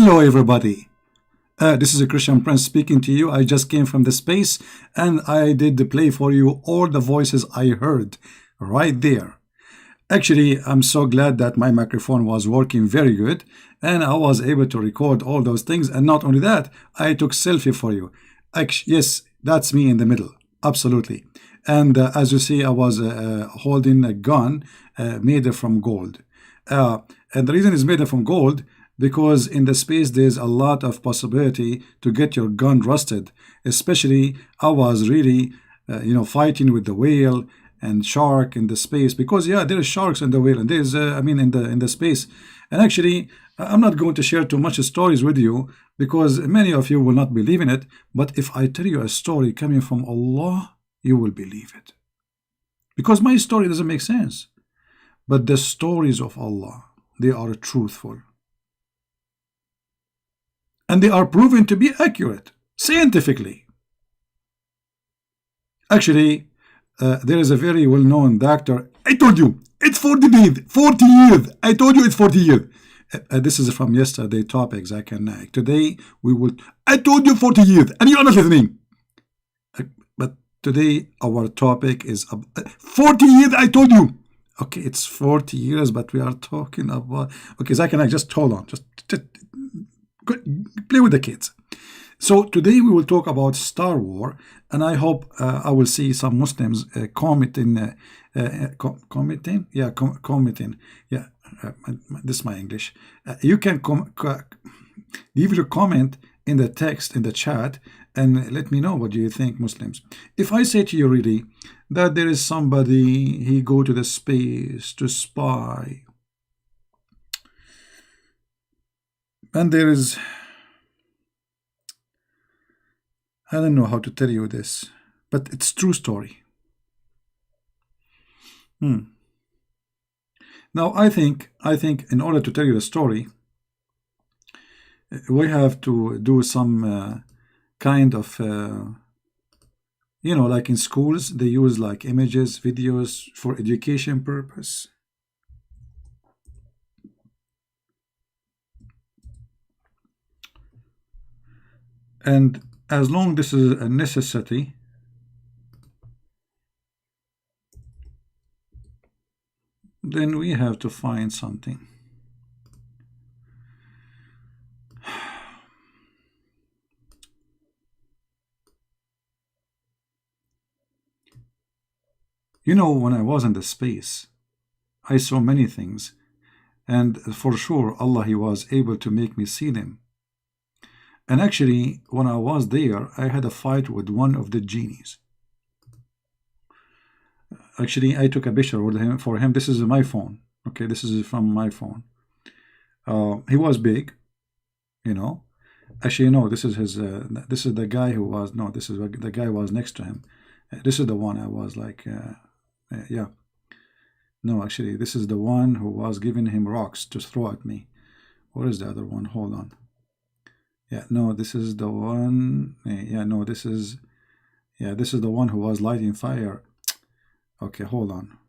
Hello everybody, this is a Christian Prince speaking to you. I just came from the space and I did play for you all the voices I heard right there. Actually, I'm so glad that my microphone was working very good and I was able to record all those things. And not only that, I took selfie for you. Yes, that's me in the middle, absolutely. And as you see, I was holding a gun made from gold. And the reason it's made from gold, because in the space there's a lot of possibility to get your gun rusted. Especially I was really fighting with the whale and shark in the space, because yeah, there is sharks in the whale and there's in the space. And actually I'm not going to share too much stories with you because many of you will not believe in it, but if I tell you a story coming from Allah, you will believe it, because my story doesn't make sense. But the stories of Allah, they are truthful and they are proven to be accurate scientifically. Actually, there is a very well-known doctor. I told you it's 40 years. I told you it's 40 years. This is from yesterday topics. Today we will. I told you 40 years, and you're not listening. But today our topic is 40 years. I told you. Okay, it's 40 years, but we are talking about. Okay, just hold on. Just play with the kids. So today we will talk about Star Wars, and I hope I will see some Muslims commenting. This is my English. You can leave your comment in the text in the chat and let me know what do you think, Muslims. If I say to you really that there is somebody, he go to the space to spy, and there is, I don't know how to tell you this, but it's true story. Now I think in order to tell you the story, we have to do some kind of like in schools they use like images, videos for education purpose. And as long this is a necessity, then we have to find something. When I was in the space, I saw many things, and for sure Allah, he was able to make me see them. And actually, when I was there, I had a fight with one of the genies. Actually, I took a picture with him for him. This is my phone. Okay, this is from my phone. He was big, Actually, no, this is his. This is the guy who was. No, this is the guy who was next to him. This is the one I was like. Yeah. No, actually, this is the one who was giving him rocks to throw at me. Where is the other one? Hold on. Yeah, no, this is the one. Yeah, no, this is. Yeah, this is the one who was lighting fire. Okay, hold on.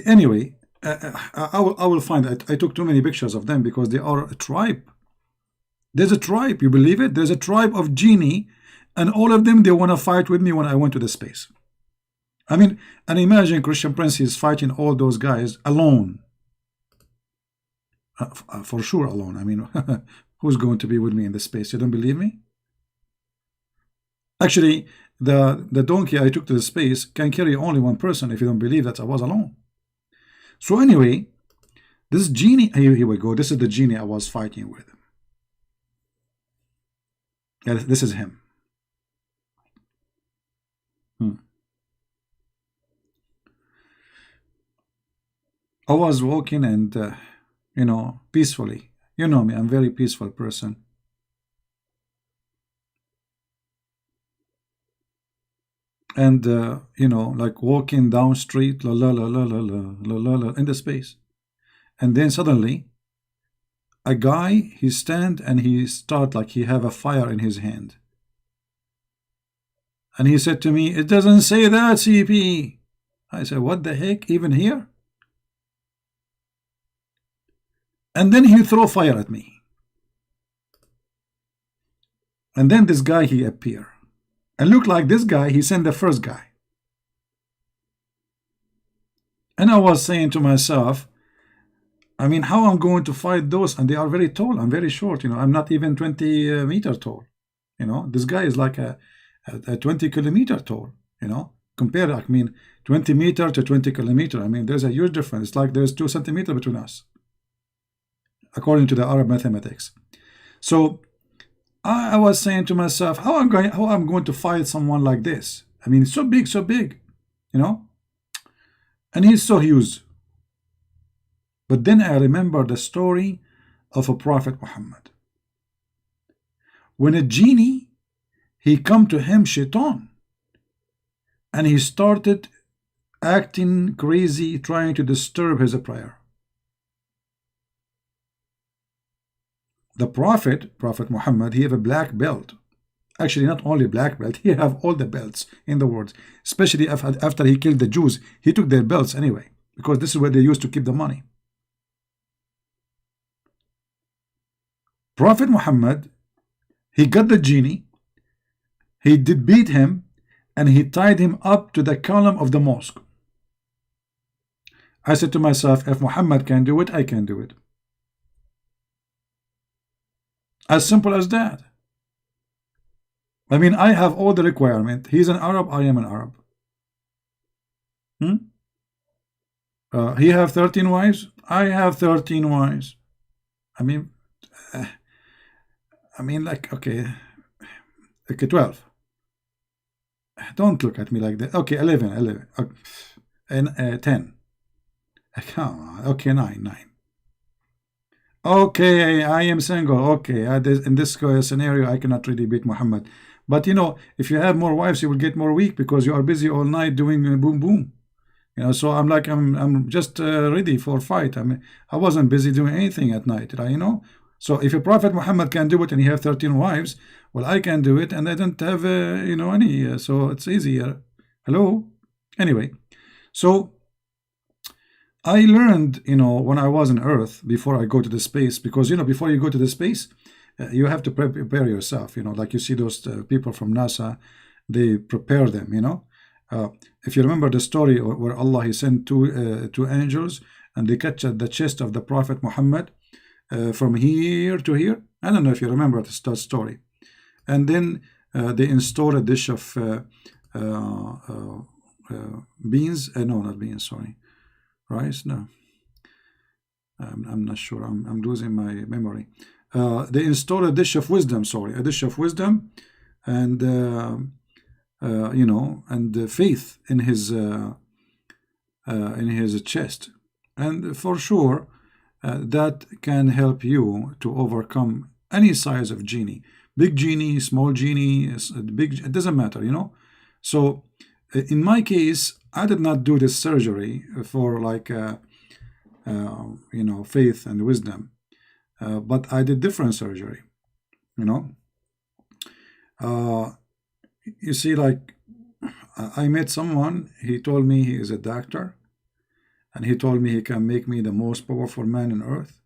Anyway, I will find it. I took too many pictures of them because they are a tribe. There's a tribe, you believe it? There's a tribe of genie, and all of them, they want to fight with me when I went to the space. I mean, and imagine Christian Prince is fighting all those guys alone. For sure alone. I mean, who's going to be with me in the space? You don't believe me? Actually, the donkey I took to the space can carry only one person if you don't believe that I was alone. So anyway, this genie, here we go. This is the genie I was fighting with. Yeah, this is him. I was walking and, peacefully. You know me, I'm a very peaceful person. And, like walking down street, la la la la la la la la in the space. And then suddenly, a guy, he stand and he start like he have a fire in his hand. And he said to me, it doesn't say that, CP. I said, what the heck, even here? And then he throw fire at me. And then this guy, he appear. And look like this guy, he sent the first guy. And I was saying to myself, I mean, how I'm going to fight those? And they are very tall. I'm very short. I'm not even 20 meter tall. This guy is like a 20 kilometer tall. Compare, I mean, 20 meter to 20 kilometer. I mean, there's a huge difference. It's like there's 2 centimeters between us, according to the Arab mathematics. So I was saying to myself, how I'm going to fight someone like this? I mean, it's so big, and he's so huge. But then I remember the story of a Prophet Muhammad. When a genie, he come to him, Shaitan, and he started acting crazy, trying to disturb his prayer. The Prophet Muhammad, he have a black belt. Actually, not only black belt, he have all the belts in the world. Especially after he killed the Jews, he took their belts anyway, because this is where they used to keep the money. Prophet Muhammad, he got the genie, he did beat him, and he tied him up to the column of the mosque. I said to myself, if Muhammad can do it, I can do it. As simple as that. I mean, I have all the requirement. He's an Arab, I am an Arab. He have 13 wives, I have 13 wives. I mean, like, okay, 12. Don't look at me like that. Okay, 11. And 10. Come on. Okay, 9. Okay, I am single. Okay, in this scenario, I cannot really beat Muhammad. But if you have more wives, you will get more weak because you are busy all night doing boom boom. So I'm just ready for fight. I mean, I wasn't busy doing anything at night, right? So if a Prophet Muhammad can do it and he have 13 wives, well, I can do it, and I don't have any. So it's easier. Hello. Anyway, so I learned, when I was on Earth, before I go to the space, because before you go to the space, you have to prepare yourself. Like you see those people from NASA, they prepare them. If you remember the story where Allah, he sent two angels, and they catch the chest of the Prophet Muhammad from here to here. I don't know if you remember that story. And then they installed a dish of beans. No, not beans. Sorry, rice. No, I'm not sure. I'm losing my memory. They installed a dish of wisdom. Sorry, a dish of wisdom, and and faith in his chest, and for sure that can help you to overcome any size of genie, big genie, small genie, big. It doesn't matter, So in my case, I did not do this surgery for like faith and wisdom, but I did different surgery. You see, like, I met someone, he told me he is a doctor, and he told me he can make me the most powerful man on earth.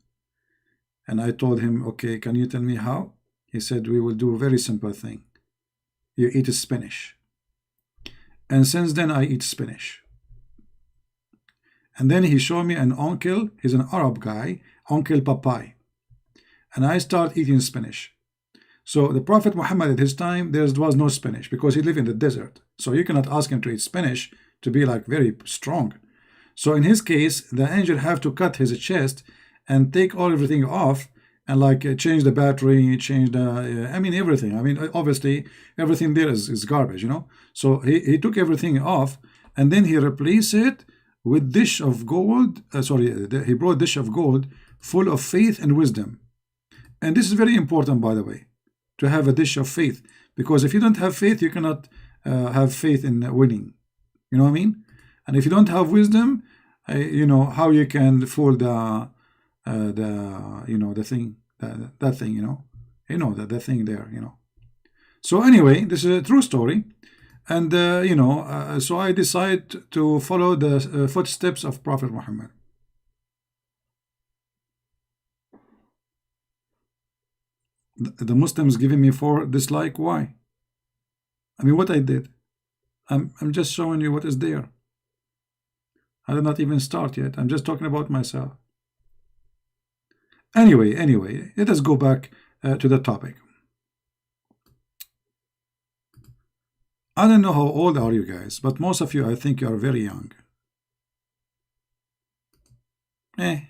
And I told him, okay, can you tell me how? He said, we will do a very simple thing. You eat spinach. And since then, I eat spinach. And then he showed me an uncle, he's an Arab guy, Uncle Papai. And I start eating spinach. So the Prophet Muhammad at his time, there was no spinach because he lived in the desert. So you cannot ask him to eat spinach to be like very strong. So in his case, the angel have to cut his chest and take everything off and like change the battery, change the, everything. Obviously everything there is garbage, So he took everything off and then he replaced it with dish of gold. He brought dish of gold full of faith and wisdom. And this is very important, by the way, to have a dish of faith, because if you don't have faith, you cannot have faith in winning. You know what I mean? And if you don't have wisdom, how you can fool the thing, that thing, the thing there, So anyway, this is a true story, and so I decided to follow the footsteps of Prophet Muhammad. the Muslims giving me 4 dislike. Why? I mean, what I did? I'm just showing you what is there. I did not even start yet. I'm just talking about myself. Anyway, let us go back to the topic. I don't know how old are you guys, but most of you, I think you are very young. I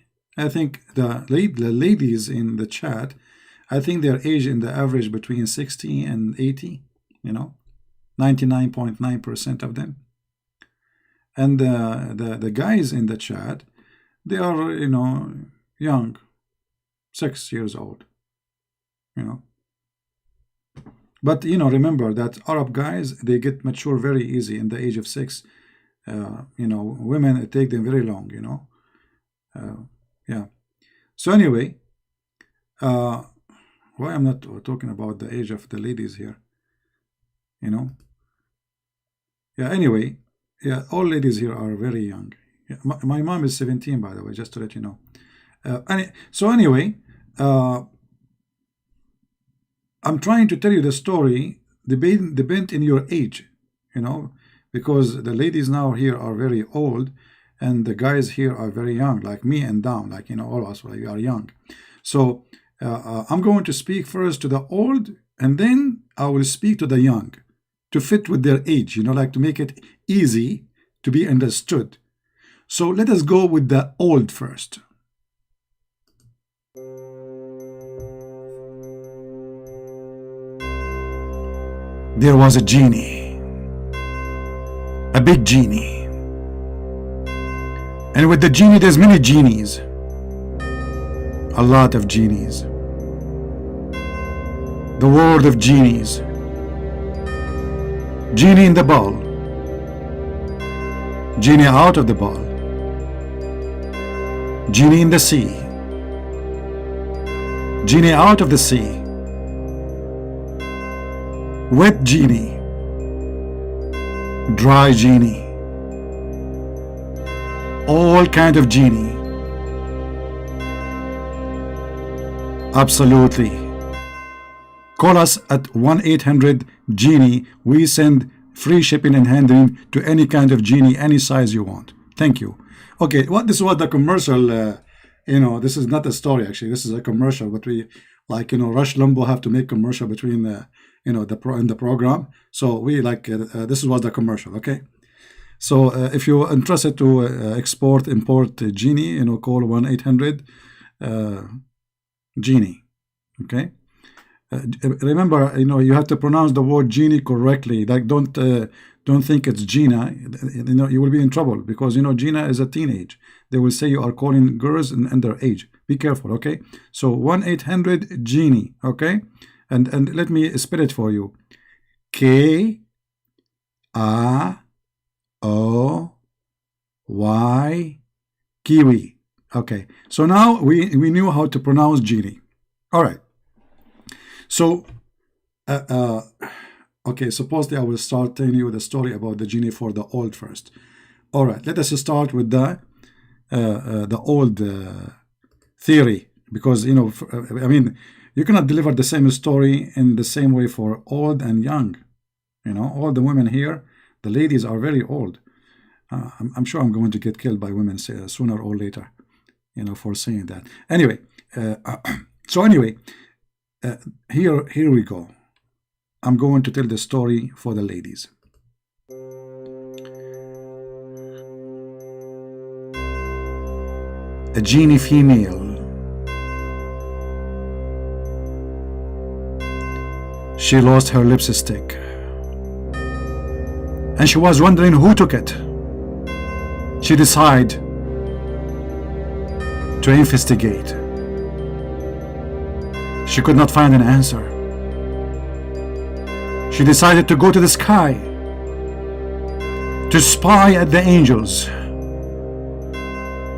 think the ladies in the chat, I think their age in the average between 60 and 80, you know, 99.9% of them. And the guys in the chat, they are, you know, young, 6 years old, you know. But, you know, remember that Arab guys, they get mature very easy in the age of 6. You know, women, it take them very long, you know. Yeah. So anyway, why I'm not talking about the age of the ladies here, you know. Yeah, anyway, yeah, all ladies here are very young. Yeah, my mom is 17, by the way, just to let you know. So anyway, I'm trying to tell you the story, depend in your age, you know, because the ladies now here are very old, and the guys here are very young, like me and down, like, you know, all of us, we are young. So I'm going to speak first to the old, and then I will speak to the young, to fit with their age, you know, like to make it easy to be understood. So let us go with the old first. There was a genie, a big genie. And with the genie, there's many genies, a lot of genies. The world of genies. Genie in the ball, genie out of the ball, genie in the sea, genie out of the sea, wet genie, dry genie, all kind of genie. Absolutely. Call us at 1-800-GENIE. We send free shipping and handling to any kind of genie, any size you want. Thank you. Okay, this is what the commercial, you know, this is not a story actually, this is a commercial, but we, like, you know, Rush Limbaugh have to make commercial between the, you know, in the program. So we like, this was the commercial, okay? So if you're interested to import genie, you know, call 1-800-GENIE, okay? Remember, you know, you have to pronounce the word genie correctly. Like, don't think it's Gina. You know, you will be in trouble because, you know, Gina is a teenage. They will say you are calling girls in their age. Be careful, okay? So 1-800-GENIE, okay? And let me spell it for you. K-A-O-Y Kiwi. Okay. So now we knew how to pronounce genie. All right. So, okay, supposedly I will start telling you the story about the genie for the old first. All right, let us start with the old theory, because, you know, I mean, you cannot deliver the same story in the same way for old and young. You know, all the women here, the ladies are very old. I'm sure I'm going to get killed by women sooner or later, you know, for saying that. Anyway, so anyway. Here we go. I'm going to tell the story for the ladies. A genie female. She lost her lipstick, and she was wondering who took it. She decided to investigate. She could not find an answer. She decided to go to the sky to spy at the angels,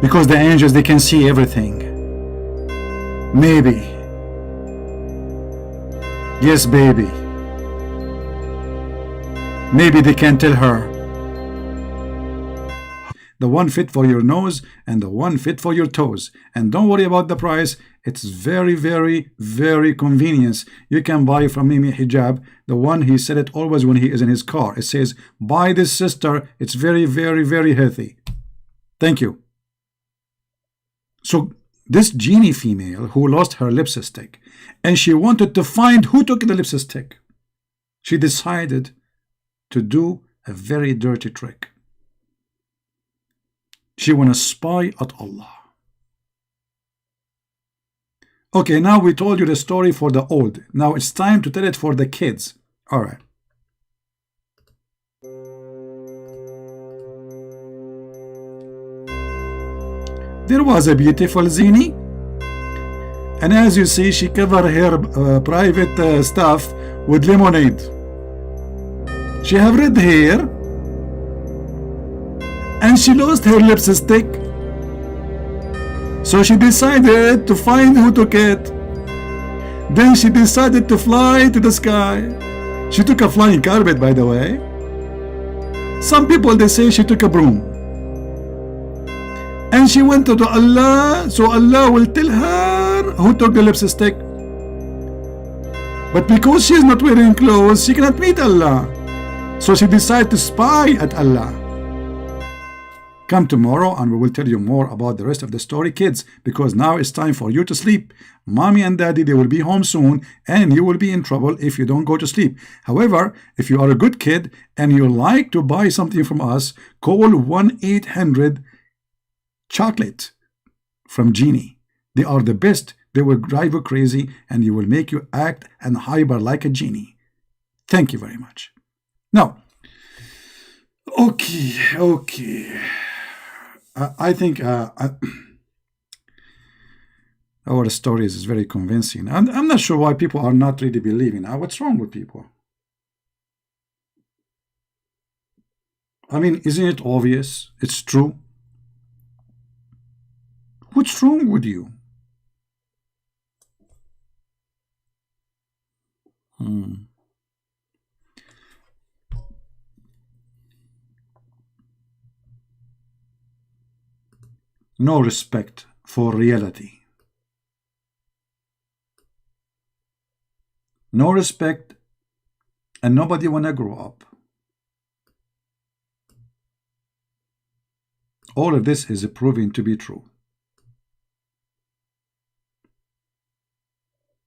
because the angels, they can see everything. Maybe, yes baby, maybe they can tell her the one fit for your nose and the one fit for your toes, and don't worry about the price, It's very, very, very convenient. You can buy from Mimi Hijab, the one he said it always when he is in his car. It says, buy this, sister. It's very, very, very healthy. Thank you. So this genie female who lost her lipstick, and she wanted to find who took the lipstick, she decided to do a very dirty trick. She want to spy at Allah. Okay, now we told you the story for the old. Now it's time to tell it for the kids. All right. There was a beautiful zini, and as you see, she covered her private stuff with lemonade. She have red hair, and she lost her lipstick. So she decided to find who took it. Then she decided to fly to the sky. She took a flying carpet, by the way. Some people, they say she took a broom. And she went to Allah, so Allah will tell her who took the lipstick. But because she is not wearing clothes, she cannot meet Allah. So she decided to spy at Allah. Come tomorrow and we will tell you more about the rest of the story, kids, because now it's time for you to sleep. Mommy and daddy, they will be home soon, and you will be in trouble if you don't go to sleep. However, if you are a good kid and you like to buy something from us, call 1-800 chocolate from Genie. They are the best. They will drive you crazy and you will make you act and hyper like a genie. Thank you very much. Now, okay. I think our stories is very convincing. I'm not sure why people are not really believing. What's wrong with people? I mean, isn't it obvious? It's true. What's wrong with you? No respect for reality. No respect, and nobody wanna grow up. All of this is proving to be true.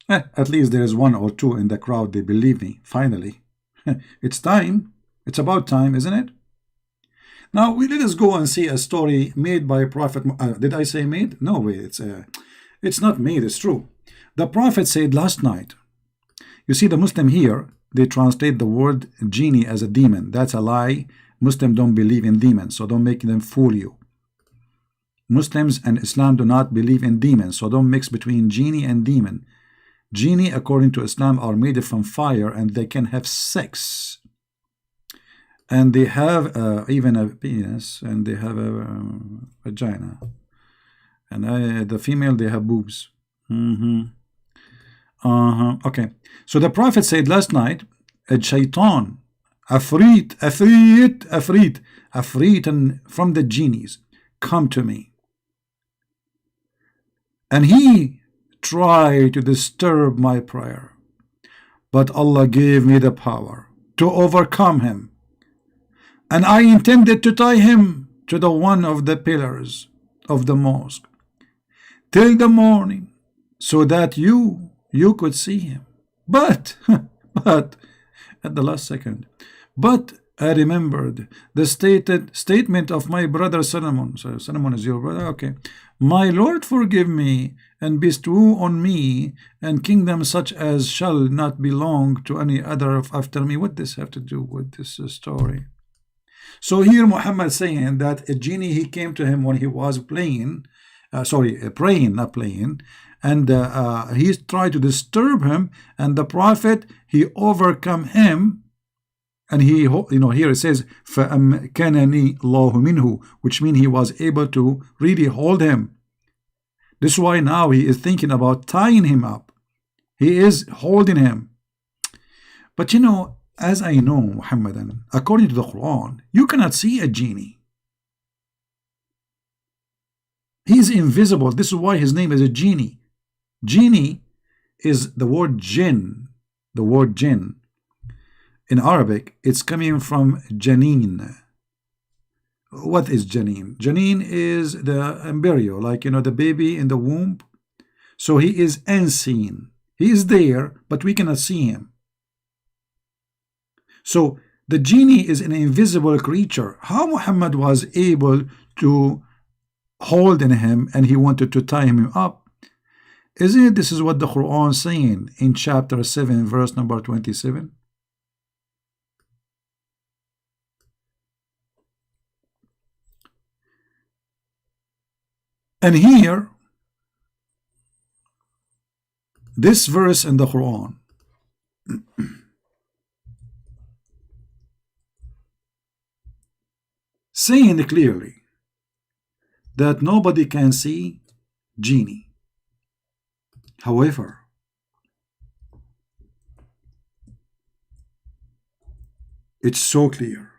At least there is one or two in the crowd, they believe me, finally. It's time. It's about time, isn't it? Now, let us go and see a story made by Prophet. Did I say made? No way. It's not made. It's true. The Prophet said last night. You see, the Muslim here, they translate the word genie as a demon. That's a lie. Muslims don't believe in demons, so don't make them fool you. Muslims and Islam do not believe in demons, so don't mix between genie and demon. Genie, according to Islam, are made from fire and they can have sex. And they have even a penis, and they have a vagina. And the female, they have boobs. Okay. So the Prophet said last night, Syaitan, Afrit, and from the genies, come to me. And he tried to disturb my prayer. But Allah gave me the power to overcome him. And I intended to tie him to the one of the pillars of the mosque till the morning, so that you could see him. But at the last second, but I remembered the statement of my brother Solomon. So Solomon is your brother? Okay. My Lord, forgive me and bestow on me and kingdom such as shall not belong to any other after me. What does this have to do with this story? So here Muhammad saying that a genie, he came to him when he was praying, not playing, and he tried to disturb him, and the Prophet, he overcome him, and he, here it says, فَأَمْكَنَنِي اللَّهُ مِنْهُ, which means he was able to really hold him. This is why now he is thinking about tying him up. He is holding him. But as I know, Muhammadan, according to the Quran, you cannot see a genie. He is invisible. This is why his name is a genie. Genie is the word jinn. The word jinn in Arabic, it's coming from janeen. What is janeen? Janeen is the embryo, like, you know, the baby in the womb. So he is unseen. He is there, but we cannot see him. So the genie is an invisible creature. How Muhammad was able to hold in him and he wanted to tie him up? Isn't it this is what the Quran is saying in chapter 7 verse number 27? And here, this verse in the Quran saying clearly that nobody can see genie. However, it's so clear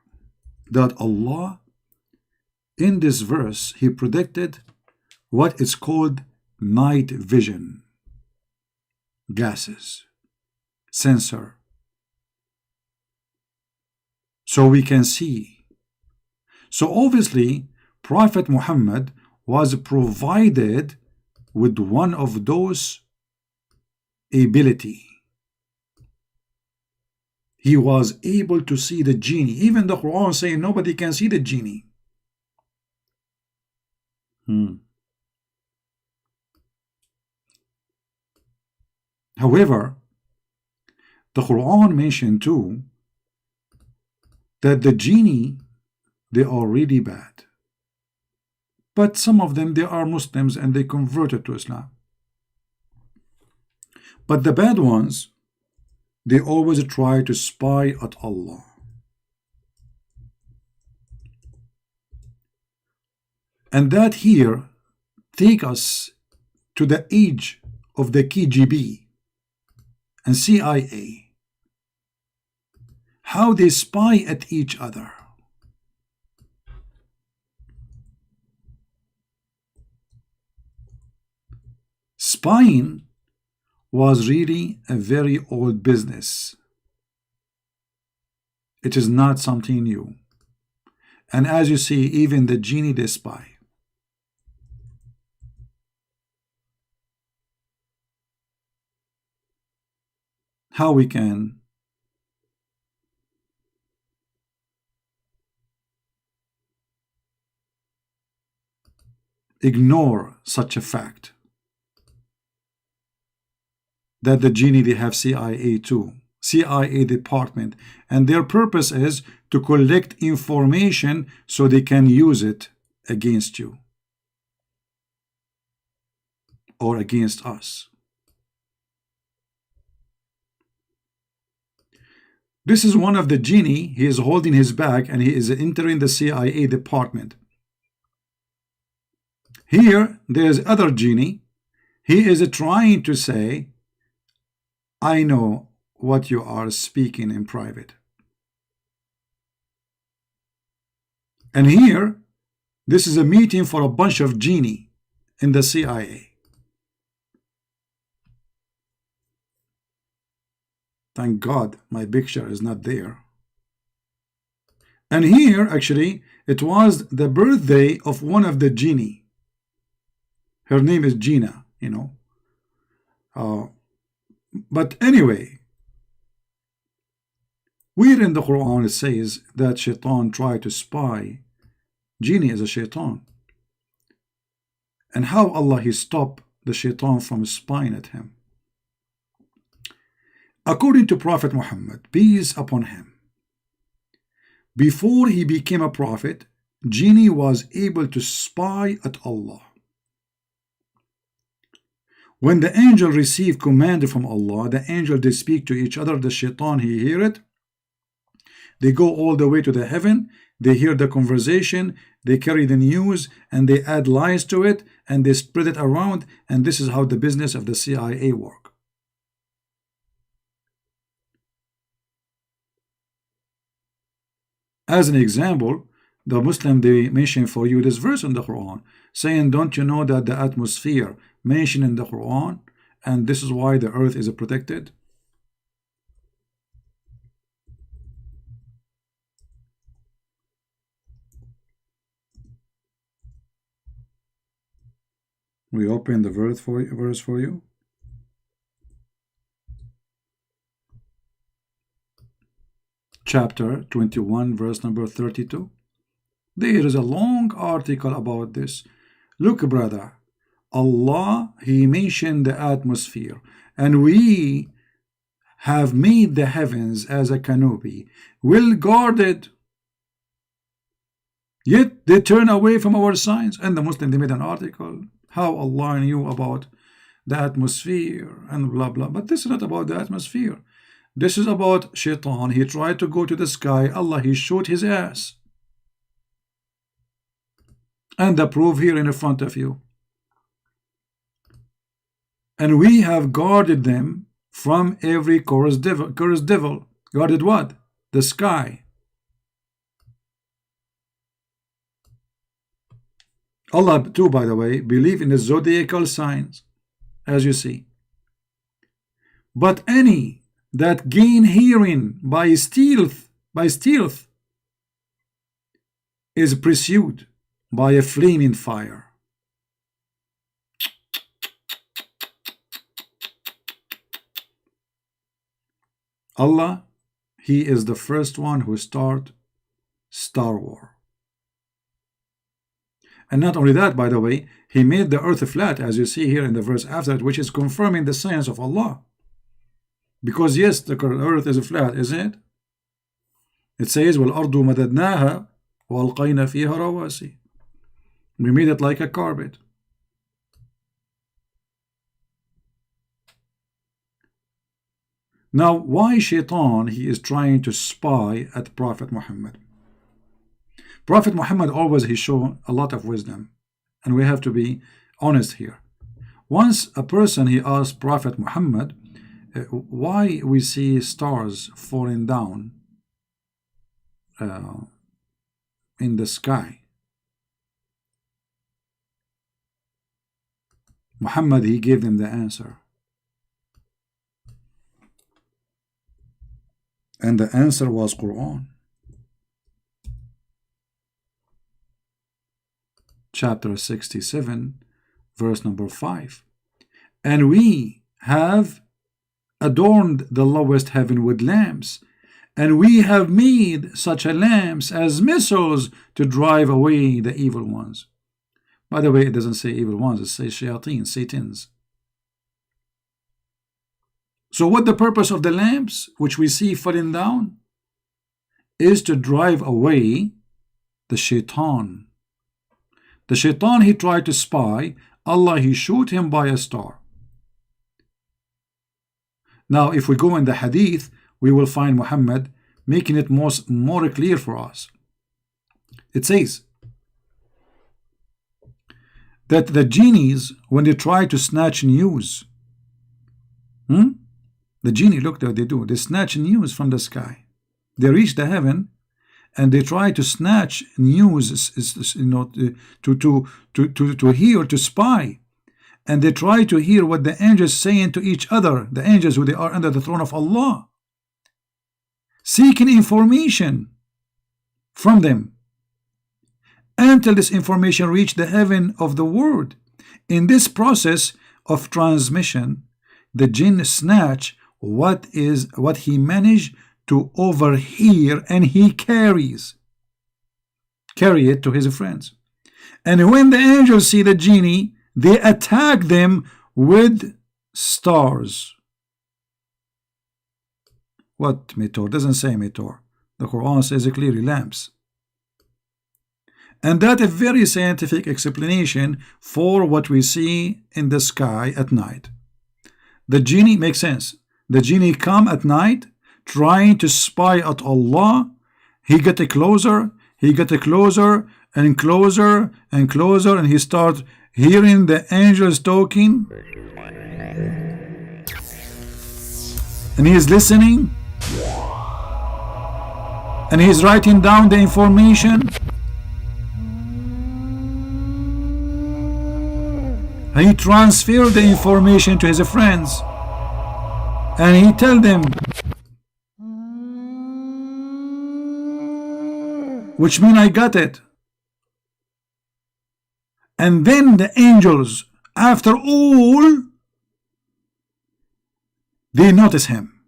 that Allah in this verse, he predicted what is called night vision, glasses, sensor, so we can see. So obviously Prophet Muhammad was provided with one of those ability. He was able to see the genie. Even the Quran saying nobody can see the genie. However, the Quran mentioned too that the genie, they are really bad. But some of them, they are Muslims and they converted to Islam. But the bad ones, they always try to spy at Allah. And that here take us to the age of the KGB and CIA, how they spy at each other. Spying was really a very old business. It is not something new. And as you see, even the genie, they spy. How we can ignore such a fact that the genie, they have CIA too, CIA department, and their purpose is to collect information so they can use it against you or against us. This is one of the genie. He is holding his bag and he is entering the CIA department. Here there is other genie. He is trying to say, I know what you are speaking in private. And here, this is a meeting for a bunch of genie in the CIA. Thank God my picture is not there. And here, actually, it was the birthday of one of the genie. Her name is Gina, you know. But anyway, where in the Quran it says that Shaitan tried to spy, genie is a Shaitan. And how Allah, he stopped the Shaitan from spying at him. According to Prophet Muhammad, peace upon him, before he became a prophet, genie was able to spy at Allah. When the angel received command from Allah, the angel, they speak to each other, the Shaitan, he hear it. They go all the way to the heaven, they hear the conversation, they carry the news, and they add lies to it, and they spread it around, and this is how the business of the CIA work. As an example, the Muslim, they mention for you this verse in the Quran, saying, don't you know that the atmosphere mentioned in the Quran and this is why the earth is protected? We open the verse for you. Chapter 21, verse number 32. There is a long article about this. Look, brother, Allah, He mentioned the atmosphere, and we have made the heavens as a canopy, well guarded. Yet they turn away from our signs. And the Muslim, they made an article how Allah knew about the atmosphere and blah blah. But this is not about the atmosphere. This is about Shaitan. He tried to go to the sky. Allah, He showed his ass. And the proof here in front of you. And we have guarded them from every cursed devil. Cursed devil. Guarded what? The sky. Allah too, by the way, believe in the zodiacal signs, as you see. But any that gain hearing by stealth is pursued by a flaming fire. Allah, He is the first one who start Star War. And not only that, by the way, He made the earth flat, as you see here in the verse after it, which is confirming the science of Allah. Because yes, the earth is flat, isn't it? It says, وَالْأَرْضُ مَدَدْنَاهَا وَأَلْقَيْنَا فِيهَا رَوَاسِي. We made it like a carpet. Now, why Shaitan, he is trying to spy at Prophet Muhammad? Prophet Muhammad always, he showed a lot of wisdom, and we have to be honest here. Once a person, he asked Prophet Muhammad, why we see stars falling down in the sky. Muhammad, he gave them the answer. And the answer was Qur'an. Chapter 67, verse number 5. And we have adorned the lowest heaven with lamps, and we have made such a lamps as missiles to drive away the evil ones. By the way, it doesn't say evil ones, it says Shayateen, Satans. So what the purpose of the lamps, which we see falling down, is to drive away the Shaitan. The Shaitan, he tried to spy. Allah, he showed him by a star. Now, if we go in the Hadith, we will find Muhammad making it more clear for us. It says that the genies, when they try to snatch news, the genie, look what they do. They snatch news from the sky. They reach the heaven, and they try to snatch news, to hear, to spy. And they try to hear what the angels saying to each other, the angels who they are under the throne of Allah, seeking information from them until this information reach the heaven of the word. In this process of transmission, the jinn snatch what he managed to overhear, and he carry it to his friends. And when the angels see the genie, they attack them with stars. What meteor? Doesn't say meteor. The Quran says clearly lamps. And that is a very scientific explanation for what we see in the sky at night. The genie makes sense. The genie come at night trying to spy at Allah. He get closer, and closer and closer, and he starts hearing the angels talking, and he is listening, and he is writing down the information, He transferred the information to his friends, and he tell them, which mean I got it. And then the angels, after all, they notice him,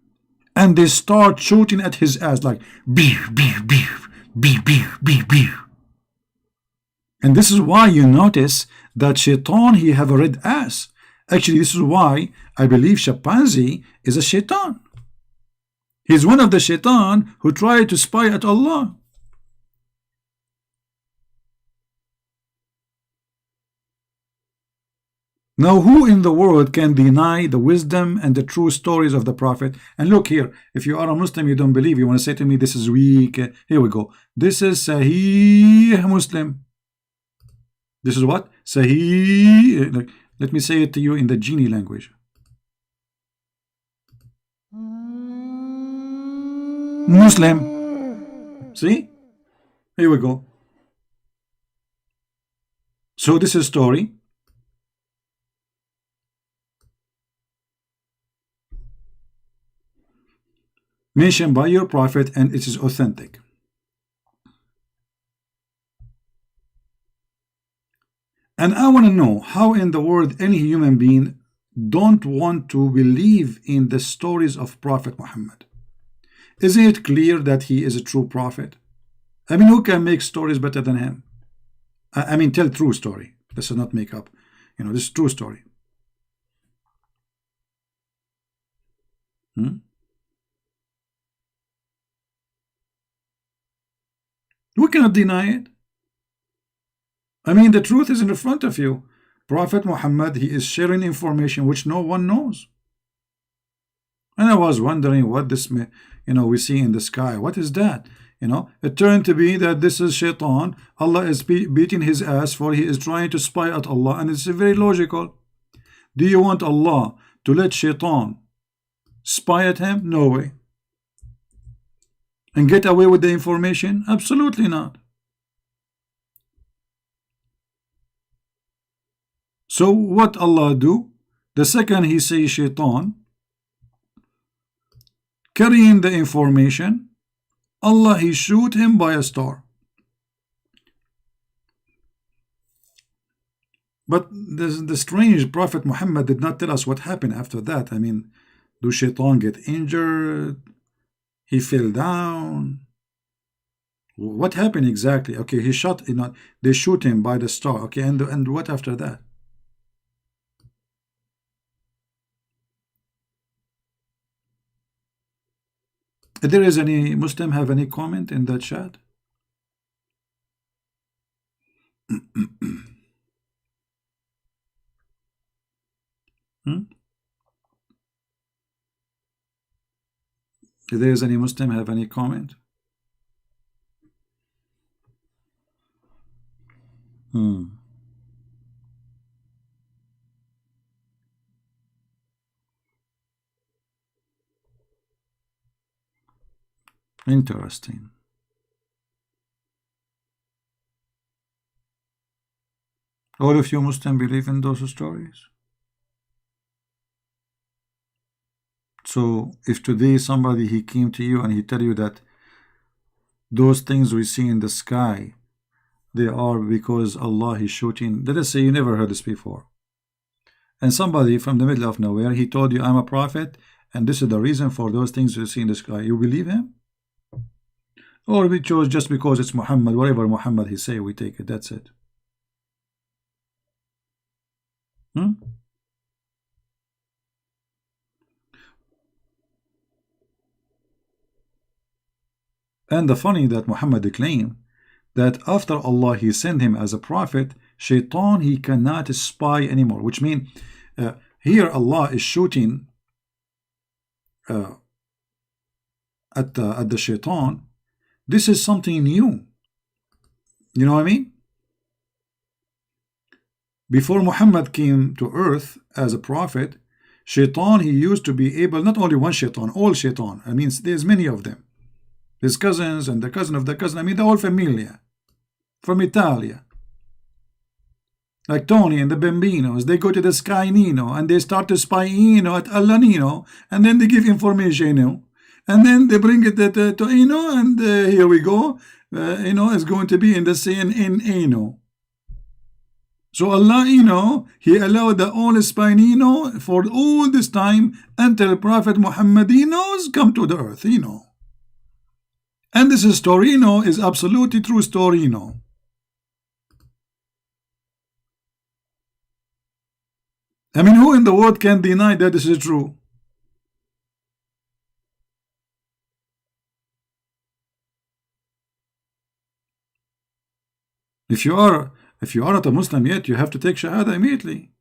and they start shooting at his ass like beef, beef, beef, beef, beef, beef, beef. And this is why you notice that Shaitan, he have a red ass. Actually, this is why I believe chimpanzee is a Shaitan. He's one of the Shaitan who tried to spy at Allah. Now, who in the world can deny the wisdom and the true stories of the Prophet? And look here, if you are a Muslim, you don't believe, you want to say to me, this is weak. Here we go. This is Sahih Muslim. This is what? Sahih. Let me say it to you in the genie language. Muslim. See? Here we go. So this is story. Mentioned by your prophet, and it is authentic. And I want to know how in the world any human being don't want to believe in the stories of Prophet Muhammad. Isn't it clear that he is a true prophet? I mean, who can make stories better than him? I mean, tell true story. This is not make up. You know, this is true story. We cannot deny it. I mean, the truth is in front of you. Prophet Muhammad, he is sharing information which no one knows. And I was wondering what this, we see in the sky. What is that? It turned to be that this is Shaitan. Allah is beating his ass for he is trying to spy at Allah. And it's very logical. Do you want Allah to let Shaitan spy at him? No way. And get away with the information? Absolutely not. So what Allah do? The second he sees Shaitan carrying the information, Allah he shoot him by a star. But the strange Prophet Muhammad did not tell us what happened after that. I mean, do Shaitan get injured? He fell down. What happened exactly? Okay, he shot, they shoot him by the star. Okay, and what after that? If there is any Muslim have any comment in that chat? If there is any Muslim have any comment? Interesting. All of you Muslim believe in those stories? So if today somebody he came to you and he tell you that those things we see in the sky, they are because Allah is shooting, let us say you never heard this before, and somebody from the middle of nowhere, he told you I'm a prophet and this is the reason for those things you see in the sky, you believe him? Or we chose just because it's Muhammad, whatever Muhammad he say, we take it, that's it. And the funny that Muhammad claimed that after Allah he sent him as a prophet, Shaitan he cannot spy anymore, which means here Allah is shooting at the Shaitan. This is something new. You know what I mean? Before Muhammad came to earth as a prophet, Shaitan he used to be able, not only one Shaitan, all Shaitan. I mean, there's many of them. His cousins and the cousin of the cousin. I mean, the whole familia from Italia. Like Tony and the Bambinos, they go to the sky Nino and they start to spy at Allah Nino, and then they give information, and then they bring it to and here we go. Is going to be in the same in. So Allah, He allowed the all spy for all this time until Prophet Muhammadinos come to the earth, And this story, is absolutely true story, I mean, who in the world can deny that this is true? If you are not a Muslim yet, you have to take Shahada immediately.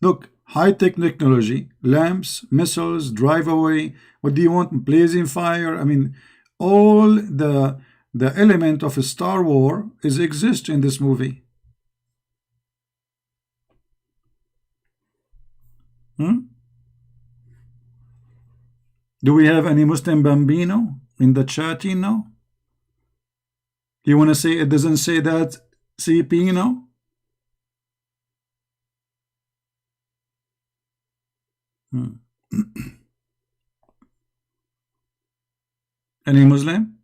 Look, high-tech technology, lamps, missiles, drive away. What do you want? Blazing fire. I mean, all the element of a Star War exist in this movie. Do we have any Muslim Bambino in the chat now? You want to say it doesn't say that CP now? Any Muslim?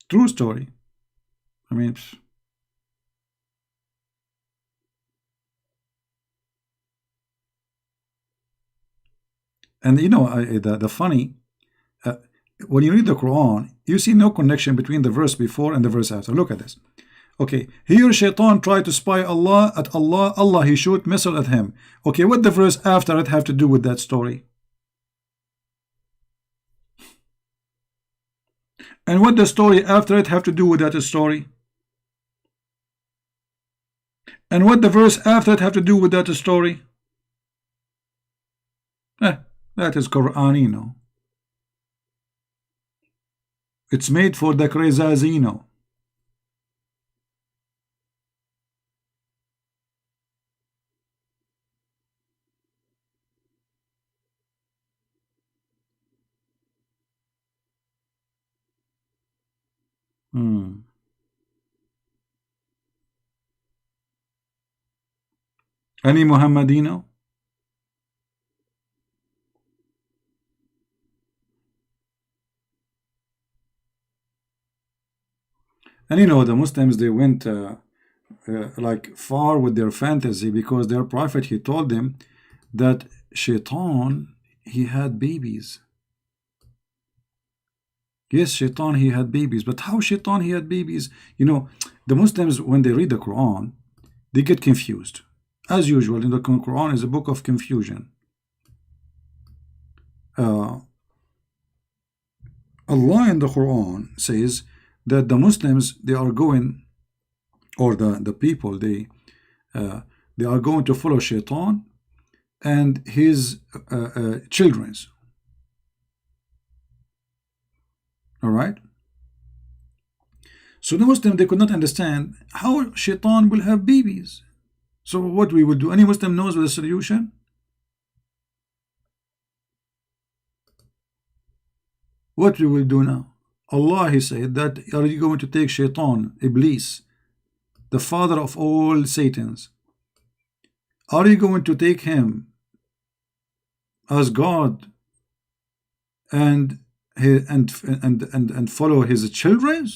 True story. I mean, and the funny, when you read the Quran, you see no connection between the verse before and the verse after. Look at this. Okay, here Shaitan tried to spy at Allah, he shoot missile at him. Okay, what the verse after it have to do with that story? And what the story after it have to do with that story? And what the verse after it have to do with that story? That is Qur'anino. It's made for the Krezazino. Any Muhammadino? And the Muslims, they went like far with their fantasy, because their prophet, he told them that Shaitan, he had babies. Yes, Shaitan, he had babies. But how Shaitan, he had babies? The Muslims, when they read the Quran, they get confused. As usual, in the Quran is a book of confusion. Allah in the Quran says that the Muslims, they are going, or the people, they are going to follow Shaitan and his children's. All right. So the Muslim, they could not understand how Shaitan will have babies. So what we would do? Any Muslim knows the solution? What we will do now? Allah, he said that, are you going to take Shaitan, Iblis, the father of all Satans? Are you going to take him as God and follow his children?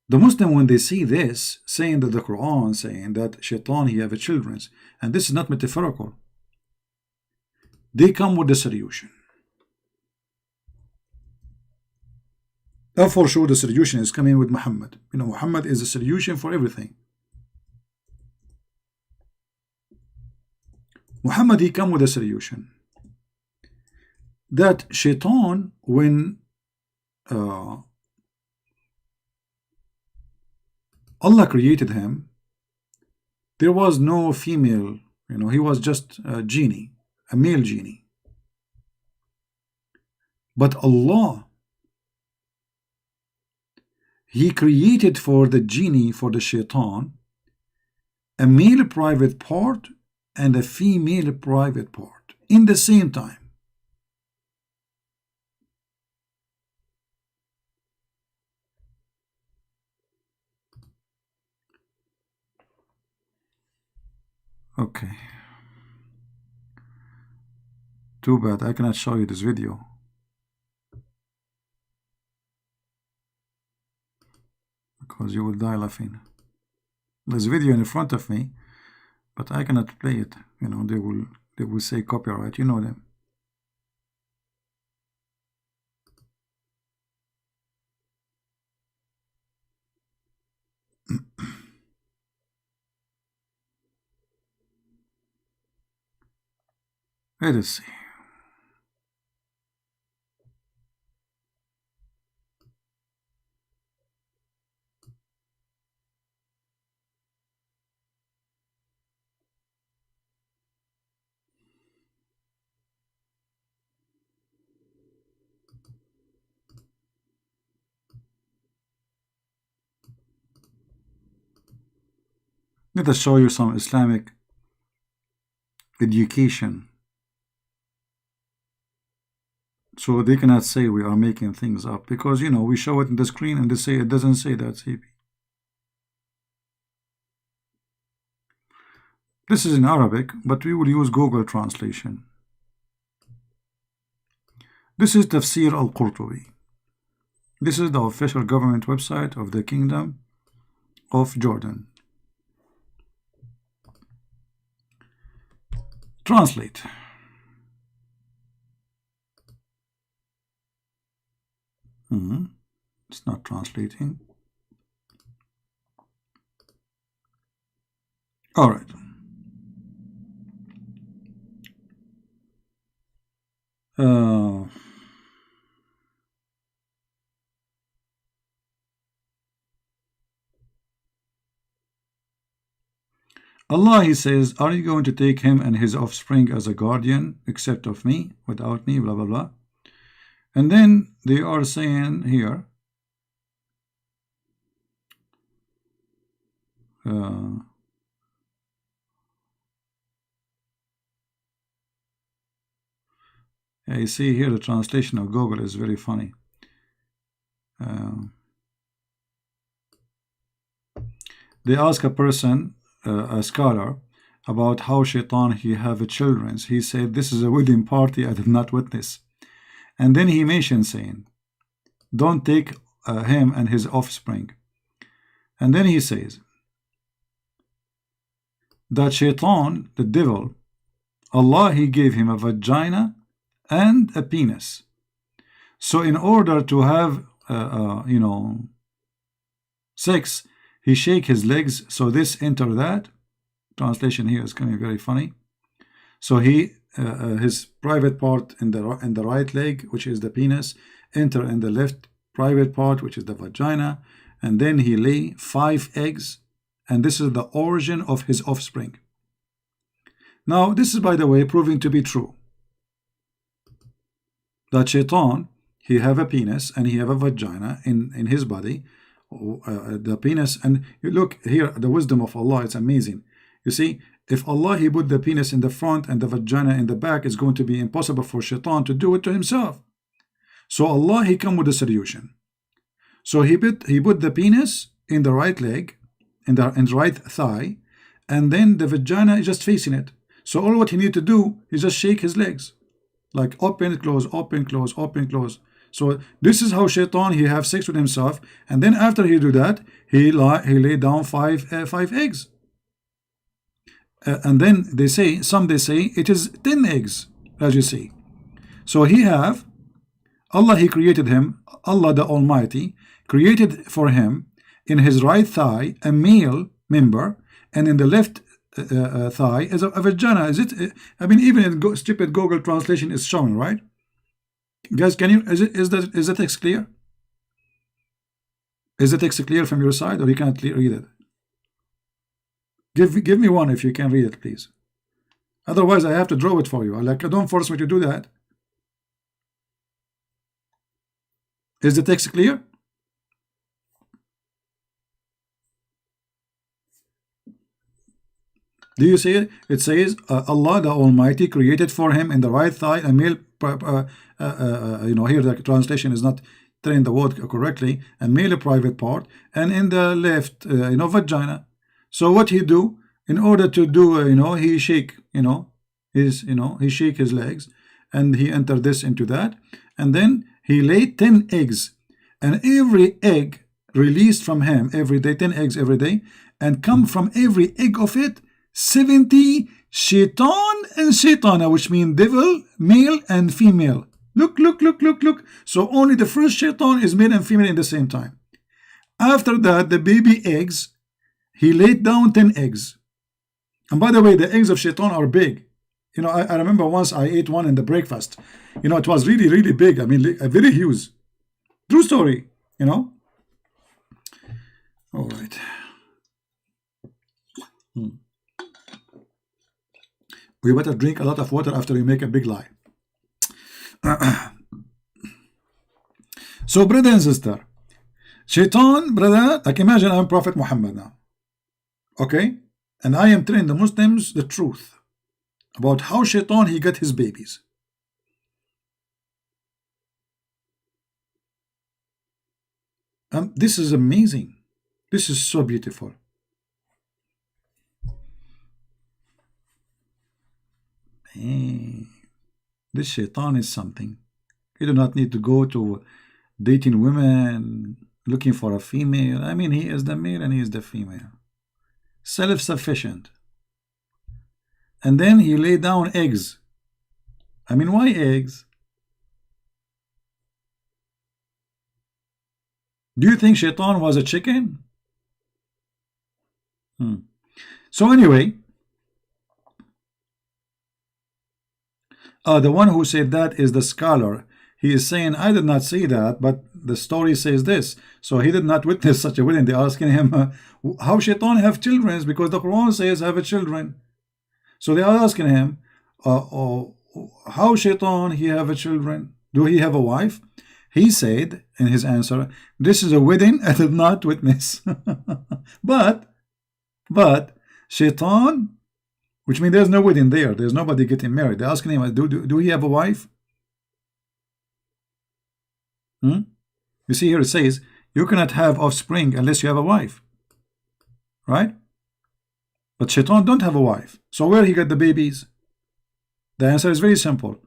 The Muslim, when they see this, saying that the Quran saying that Shaitan, he have children, and this is not metaphorical, they come with the solution. For sure, the solution is coming with Muhammad. Muhammad is the solution for everything. Muhammad, he come with a solution. That Shaitan, when Allah created him, there was no female, he was just a genie, a male genie. But Allah, he created for the genie, for the Shaitan, a male private part and a female private part. in the same time. Okay. Too bad I cannot show you this video. Because you will die laughing. There's video in front of me, but I cannot play it. You know, they will say copyright. You know them. Let us see. Let us show you some Islamic education. So they cannot say we are making things up, because, you know, we show it in the screen and they say it doesn't say that, CP. This is in Arabic, but we will use Google translation. This is Tafsir al-Qurtubi. This is the official government website of the Kingdom of Jordan. Translate. It's not translating. All right. Allah, he says, are you going to take him and his offspring as a guardian, except of me, without me, blah, blah, blah. And then they are saying here, you see here the translation of Google is very funny. They ask a person, a scholar, about how Shaitan he have children. He said, this is a wedding party I did not witness. And then he mentioned saying, don't take him and his offspring. And then he says that Shaitan, the devil, Allah, he gave him a vagina and a penis. So in order to have you know, sex, he shake his legs, so this enter that. Translation here is coming very funny. So he his private part in the right leg, which is the penis, enter in the left private part, which is the vagina, and then he lay 5 eggs, and this is the origin of his offspring. Now this is, by the way, proving to be true, that Shaitan, he have a penis and he have a vagina in his body, the penis. And you look here, the wisdom of Allah, it's amazing. You see, if Allah, he put the penis in the front and the vagina in the back, it's going to be impossible for Shaitan to do it to himself. So Allah, he come with a solution. So he put the penis in the right leg, in the right thigh, and then the vagina is just facing it. So all what he need to do is just shake his legs, like open, close, open, close, open, close. So this is how Shaitan, he have sex with himself, and then after he do that, he lay down 5 eggs. And then they say, they say it is 10 eggs, as you see. So he have, Allah, he created him, Allah the Almighty created for him in his right thigh a male member, and in the left thigh is a vagina. Is it? I mean, even in stupid Google translation is showing, right? Guys, can you, is the text clear? Is the text clear from your side, or you can't read it? Give me one if you can read it, please. Otherwise, I have to draw it for you. Like, don't force me to do that. Is the text clear? Do you see it? It says Allah the Almighty created for him in the right thigh a male, here the translation is not telling the word correctly, a male private part, and in the left, vagina. So what he do in order to do, he shake, he shake his legs, and he enter this into that, and then he laid 10 eggs, and every egg released from him every day, 10 eggs every day, and come from every egg of it 70 Shaitan and Shaitana, which mean devil, male and female. Look. So only the first Shaitan is male and female in the same time. After that, the baby eggs, he laid down 10 eggs. And by the way, the eggs of Shaitan are big. I remember once I ate one in the breakfast. It was really, really big. I mean, very huge. True story, All right. We better drink a lot of water after we make a big lie. So, brother and sister, Shaitan, brother, like imagine I'm Prophet Muhammad now. Okay? And I am telling the Muslims the truth about how Shaitan, he got his babies. This is amazing. This is so beautiful. This Shaitan is something. You do not need to go to dating women, looking for a female. I mean, he is the male and he is the female. Self-sufficient. And then he laid down eggs. I mean, why eggs? Do you think Shaitan was a chicken? So anyway, the one who said that is the scholar. He is saying, I did not see that, but the story says this. So he did not witness such a wedding. They're asking him, how Shaitan have children? Because the Quran says have a children. So they are asking him, how Shaitan he have a children? Do he have a wife? He said in his answer, this is a wedding I did not witness. but Shaitan, which means there's no wedding there. There's nobody getting married. They're asking him, do he have a wife? You see here it says, you cannot have offspring unless you have a wife. Right? But Shaitan don't have a wife. So where he got the babies? The answer is very simple.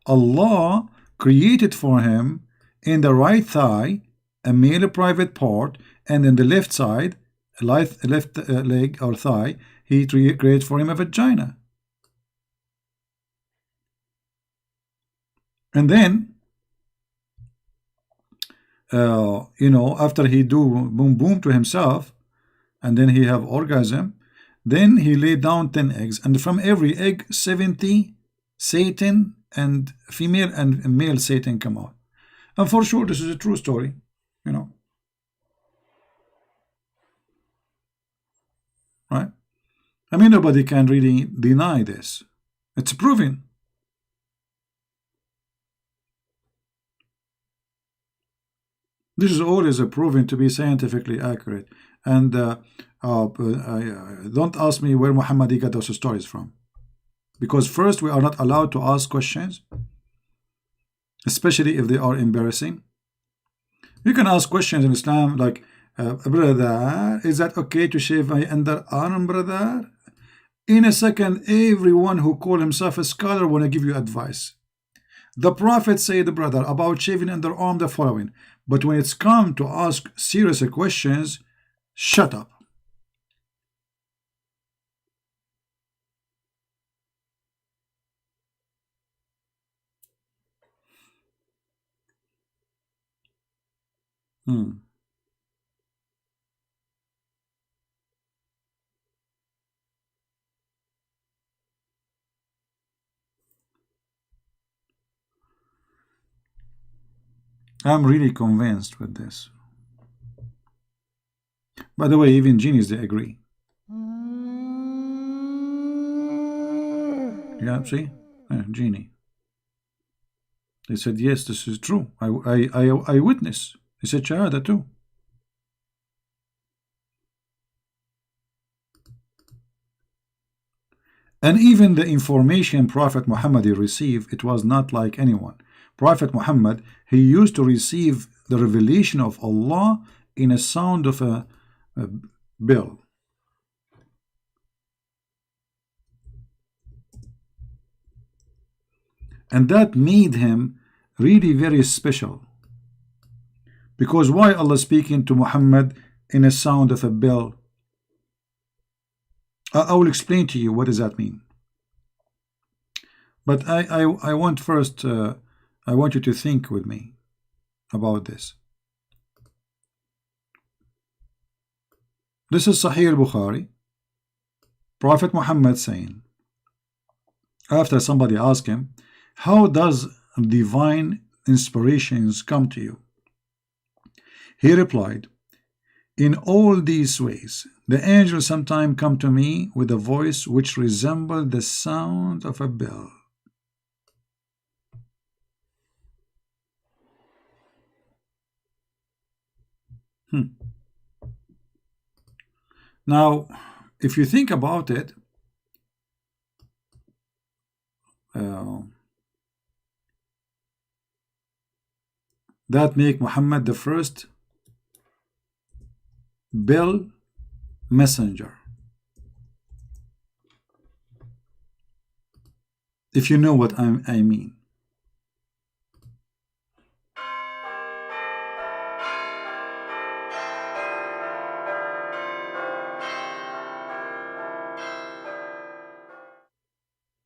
Allah created for him in the right thigh a male private part, and in the left side, left leg or thigh, he created for him a vagina. And then, after he do boom boom to himself, and then he have orgasm, then he laid down 10 eggs, and from every egg 70 Satan and female and male Satan come out. And for sure this is a true story, right? I mean, nobody can really deny this. It's proven. This is always proven to be scientifically accurate. And don't ask me where Muhammad got those stories from. Because first, we are not allowed to ask questions, especially if they are embarrassing. You can ask questions in Islam like, brother, is that okay to shave my underarm, brother? In a second, everyone who call himself a scholar want to give you advice. The Prophet said, brother, about shaving underarm the following. But when it's come to ask serious questions, shut up. I'm really convinced with this. By the way, even Jinns, they agree. Yeah, see? Genie. They said, yes, this is true. I witness. He said Shahada too. And even the information Prophet Muhammad received, it was not like anyone. Prophet Muhammad, he used to receive the revelation of Allah in a sound of a bell. And that made him really very special. Because why Allah speaking to Muhammad in a sound of a bell? I will explain to you what does that mean. But I want first, I want you to think with me about this. This is Sahih Bukhari. Prophet Muhammad saying, after somebody asked him, how does divine inspirations come to you? He replied, in all these ways. The angels sometimes come to me with a voice which resembles the sound of a bell. Now, if you think about it, that make Muhammad the first bell messenger. If you know what I mean.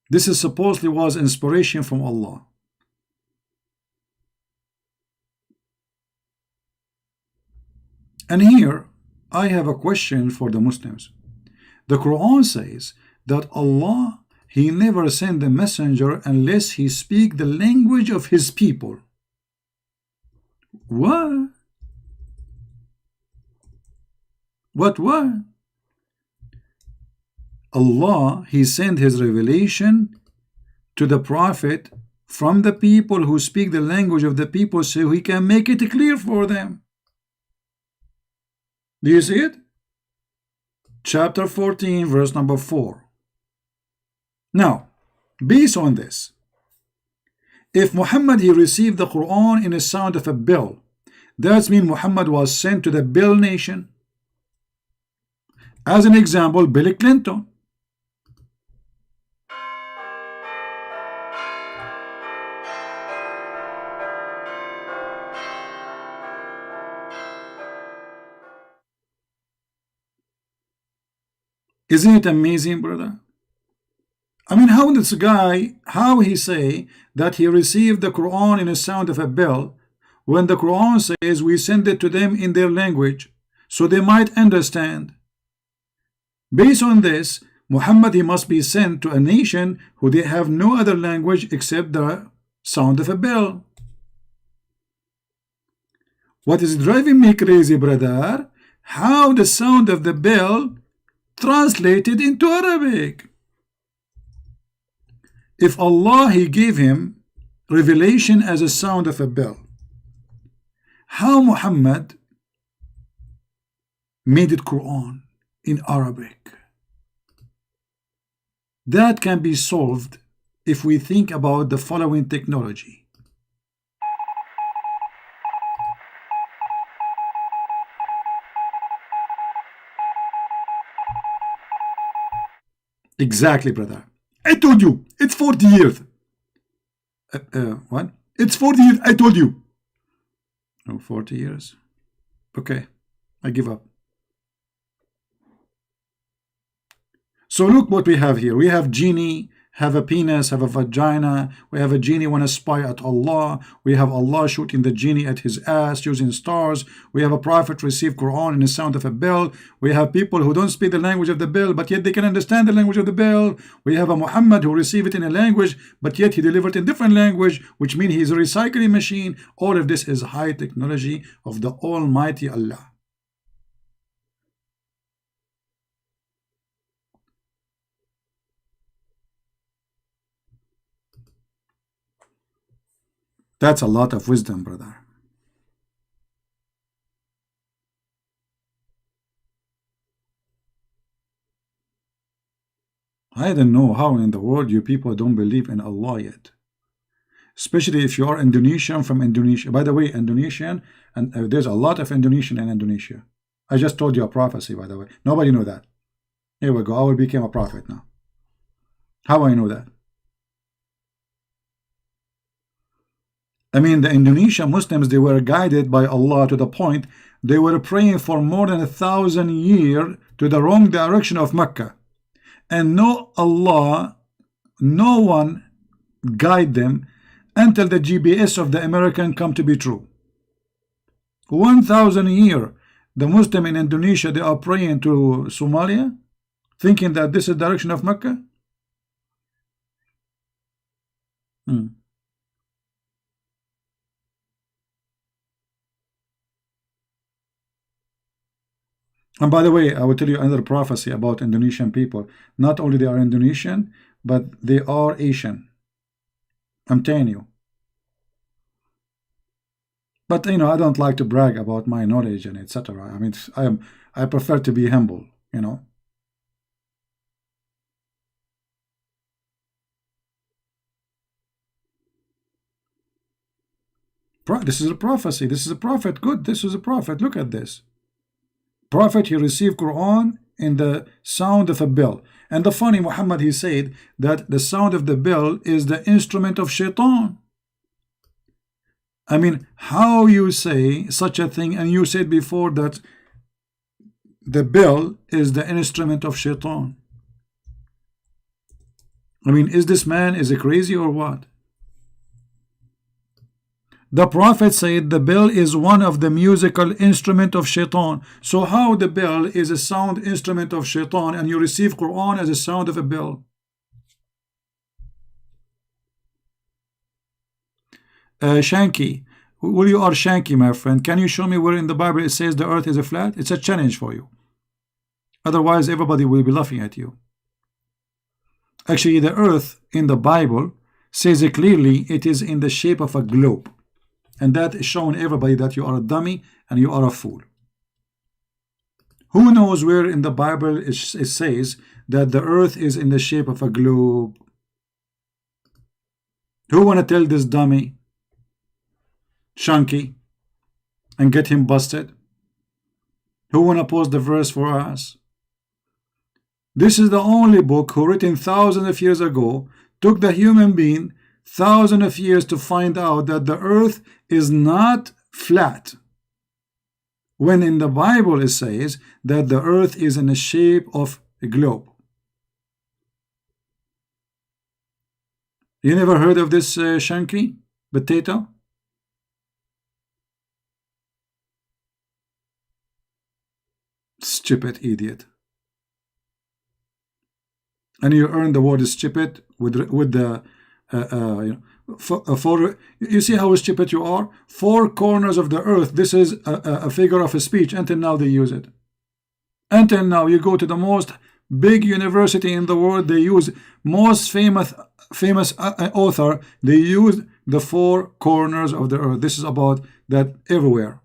This is supposedly was inspiration from Allah. And here I have a question for the Muslims. The Quran says that Allah, He never sent a messenger unless He speak the language of His people. What? What? Allah, He sent His revelation to the Prophet from the people who speak the language of the people so He can make it clear for them. Do you see it? Chapter 14, verse number 4. Now, based on this, if Muhammad, he received the Quran in the sound of a bell, that means Muhammad was sent to the bell nation. As an example, Bill Clinton. Isn't it amazing, brother? I mean, how this guy, how he say that he received the Quran in the sound of a bell, when the Quran says we send it to them in their language, so they might understand. Based on this, Muhammad, he must be sent to a nation who they have no other language except the sound of a bell. What is driving me crazy, brother? How the sound of the bell translated into Arabic. If Allah, He gave him revelation as a sound of a bell, how Muhammad made it Quran in Arabic? That can be solved if we think about the following technology. Exactly, brother. I told you, it's 40 years. What? It's 40 years, I told you. No, 40 years. Okay, I give up. So look what we have here. We have genie, have a penis, have a vagina. We have a genie want to spy at Allah. We have Allah shooting the genie at his ass using stars. We have a prophet receive Quran in the sound of a bell. We have people who don't speak the language of the bell, but yet they can understand the language of the bell. We have a Muhammad who received it in a language, but yet he delivered in different language, which means he is a recycling machine. All of this is high technology of the Almighty Allah. That's a lot of wisdom, brother. I don't know how in the world you people don't believe in Allah yet. Especially if you are Indonesian from Indonesia. By the way, Indonesian, and there's a lot of Indonesian in Indonesia. I just told you a prophecy, by the way. Nobody knew that. Here we go. I will become a prophet now. How I know that? I mean, the Indonesian Muslims, they were guided by Allah to the point they were praying for more than 1,000 years to the wrong direction of Mecca. And no Allah, no one guide them until the GPS of the American come to be true. 1,000 years, the Muslim in Indonesia, they are praying to Somalia, thinking that this is the direction of Mecca. And by the way, I will tell you another prophecy about Indonesian people. Not only they are Indonesian, but they are Asian. I'm telling you. But you know, I don't like to brag about my knowledge and etc. I mean, I prefer to be humble, you know. This is a prophecy. This is a prophet. Good. This is a prophet. Look at this. Prophet, he received Quran in the sound of a bell. And the funny Muhammad, he said that the sound of the bell is the instrument of Shaitan. I mean, how you say such a thing, and you said before that the bell is the instrument of Shaitan. I mean, is this man, is he crazy or what? The Prophet said the bell is one of the musical instrument of Shaitan. So how the bell is a sound instrument of Shaitan and you receive Quran as a sound of a bell? Shanky, well, you are Shanky, my friend. Can you show me where in the Bible it says the earth is a flat? It's a challenge for you. Otherwise, everybody will be laughing at you. Actually, the earth in the Bible says it clearly it is in the shape of a globe. And that is showing everybody that you are a dummy and you are a fool. Who knows where in the Bible it says that the earth is in the shape of a globe? Who want to tell this dummy, Shanky, and get him busted? Who want to post the verse for us? This is the only book who written thousands of years ago, took the human being thousands of years to find out that the earth is not flat, when in the Bible it says that the earth is in the shape of a globe. You never heard of this Shanky potato? Stupid idiot. And you earn the word stupid with the you know, you see how stupid you are? Four corners of the earth. This is a figure of a speech. Until now they use it. Until now, you go to the most big university in the world, they use most famous author, they use the four corners of the earth. This is about that everywhere.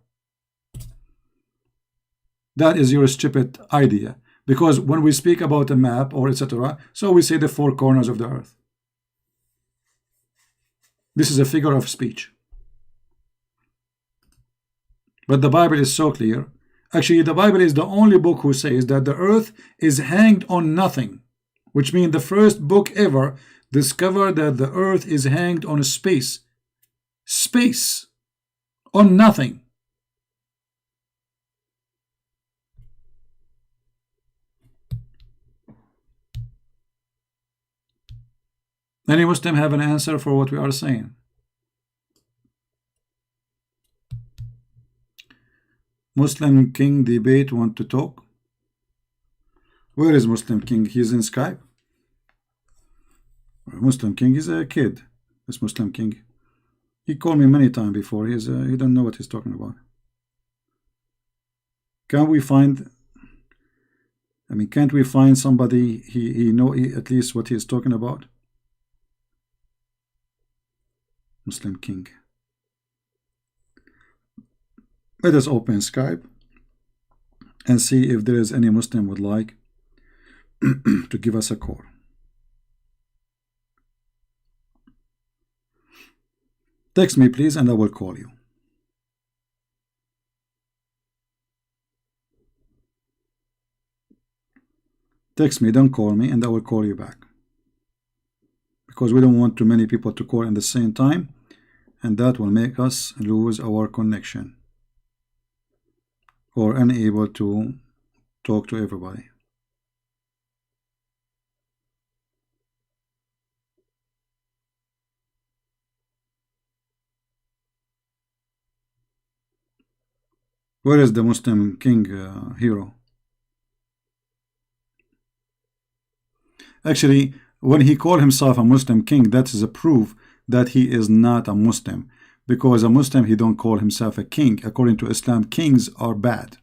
That is your stupid idea. Because when we speak about a map or etc., so we say the four corners of the earth. This is a figure of speech. But the Bible is so clear. Actually, the Bible is the only book who says that the earth is hanged on nothing, which means the first book ever discovered that the earth is hanged on space. Space. On nothing. Any Muslim have an answer for what we are saying? Muslim King debate want to talk? Where is Muslim King? He's in Skype. Muslim King is a kid. This Muslim King. He called me many times before. He don't know what he's talking about. Can we find? I mean, can't we find somebody he know at least what he's talking about? Muslim King. Let us open Skype and see if there is any Muslim would like to give us a call. Text me, please, and I will call you. Text me, don't call me, and I will call you back. Because we don't want too many people to call at the same time, and that will make us lose our connection or unable to talk to everybody. Where is the Muslim king hero? Actually, when he called himself a Muslim king, that is a proof that he is not a Muslim. Because a Muslim, he don't call himself a king. According to Islam, kings are bad.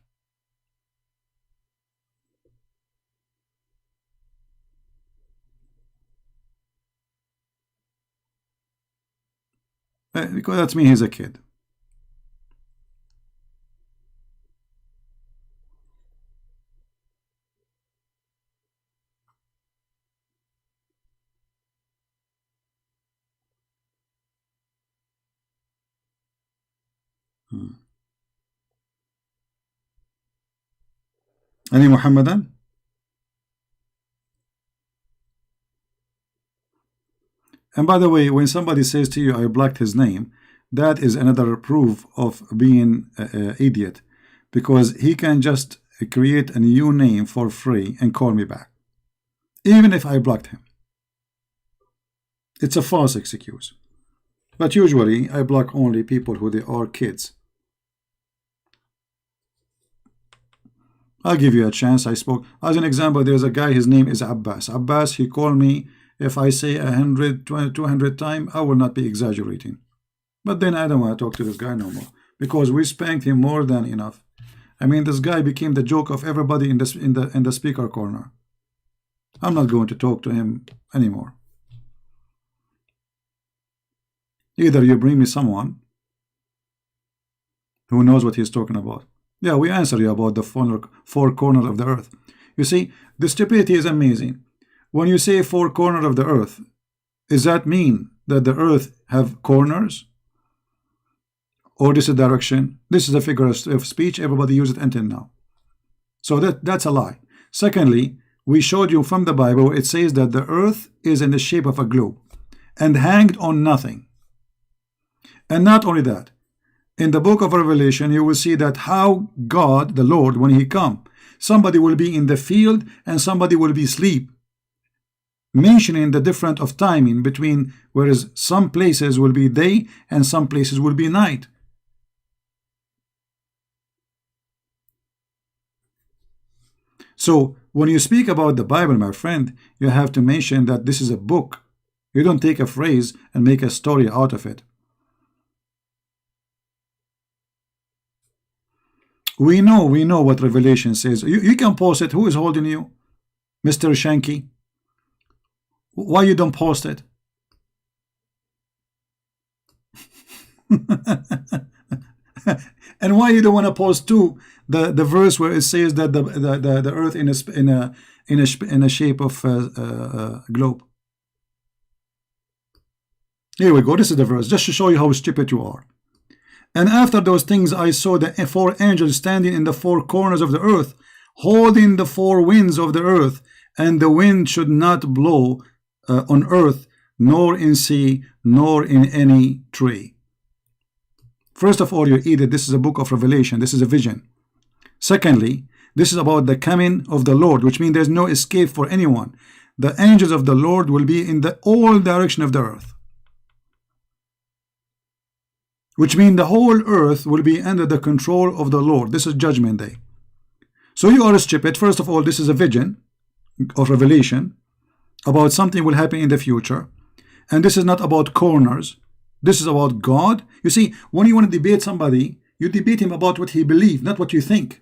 Because that's me, he's a kid. Any Muhammadan? And by the way, when somebody says to you, I blocked his name, that is another proof of being an idiot. Because he can just create a new name for free and call me back. Even if I blocked him. It's a false excuse. But usually, I block only people who they are kids. I'll give you a chance. I spoke. As an example, there's a guy, his name is Abbas. Abbas, he called me. If I say 100, 200 times, I will not be exaggerating. But then I don't want to talk to this guy no more. Because we spanked him more than enough. I mean, this guy became the joke of everybody in the speaker corner. I'm not going to talk to him anymore. Either you bring me someone who knows what he's talking about. Yeah, we answer you about the four corners of the earth. You see, the stupidity is amazing. When you say four corners of the earth, does that mean that the earth have corners? Or this is a direction? This is a figure of speech. Everybody uses it until now. So that's a lie. Secondly, we showed you from the Bible, it says that the earth is in the shape of a globe and hanged on nothing. And not only that, in the book of Revelation, you will see that how God, the Lord, when he come, somebody will be in the field and somebody will be asleep. Mentioning the difference of timing between, whereas some places will be day and some places will be night. So when you speak about the Bible, my friend, you have to mention that this is a book. You don't take a phrase and make a story out of it. We know what Revelation says. You can post it. Who is holding you? Mr. Shanky? Why you don't post it? And why you don't want to post too the verse where it says that the earth in a shape of globe? Here we go. This is the verse, just to show you how stupid you are. And after those things I saw the four angels standing in the four corners of the earth, holding the four winds of the earth, and the wind should not blow on earth, nor in sea, nor in any tree. First of all, you idiot, this is a book of Revelation. This is a vision. Secondly, this is about the coming of the Lord, which means there's no escape for anyone. The angels of the Lord will be in all direction of the earth. Which means the whole earth will be under the control of the Lord. This is Judgment Day. So you are stupid. First of all, this is a vision of Revelation about something will happen in the future. And this is not about corners. This is about God. You see, when you want to debate somebody, you debate him about what he believes, not what you think.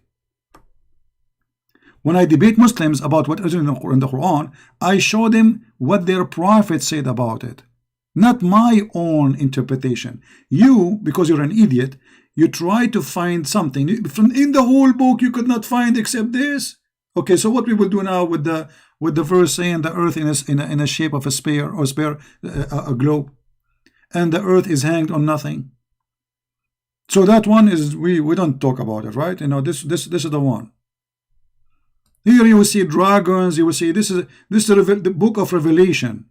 When I debate Muslims about what is in the Quran, I show them what their prophet said about it. Not my own interpretation. You, because you're an idiot, you try to find something in the whole book you could not find except this. Okay, so what we will do now with the verse saying the earth in a shape of a sphere or a globe, and the earth is hanged on nothing. So that one is, we don't talk about it, right? You know, this is the one. Here you will see dragons. You will see this is the book of Revelation.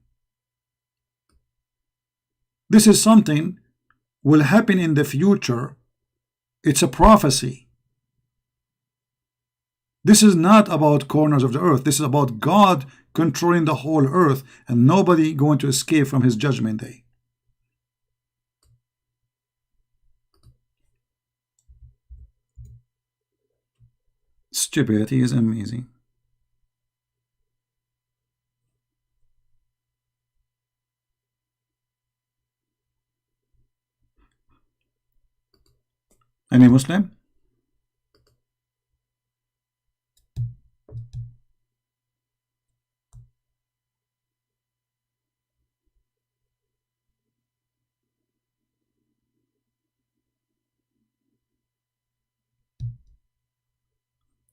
This is something will happen in the future. It's a prophecy. This is not about corners of the earth. This is about God controlling the whole earth and nobody going to escape from his judgment day. Stupidity is amazing. Any Muslim?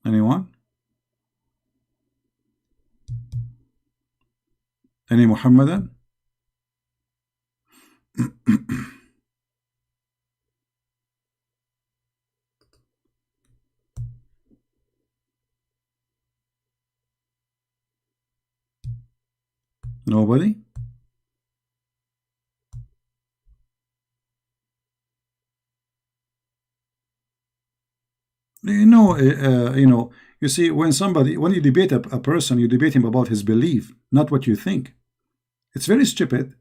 Anyone? Any Muhammadan? Nobody? You know, you see, when you debate a person, you debate him about his belief, not what you think. It's very stupid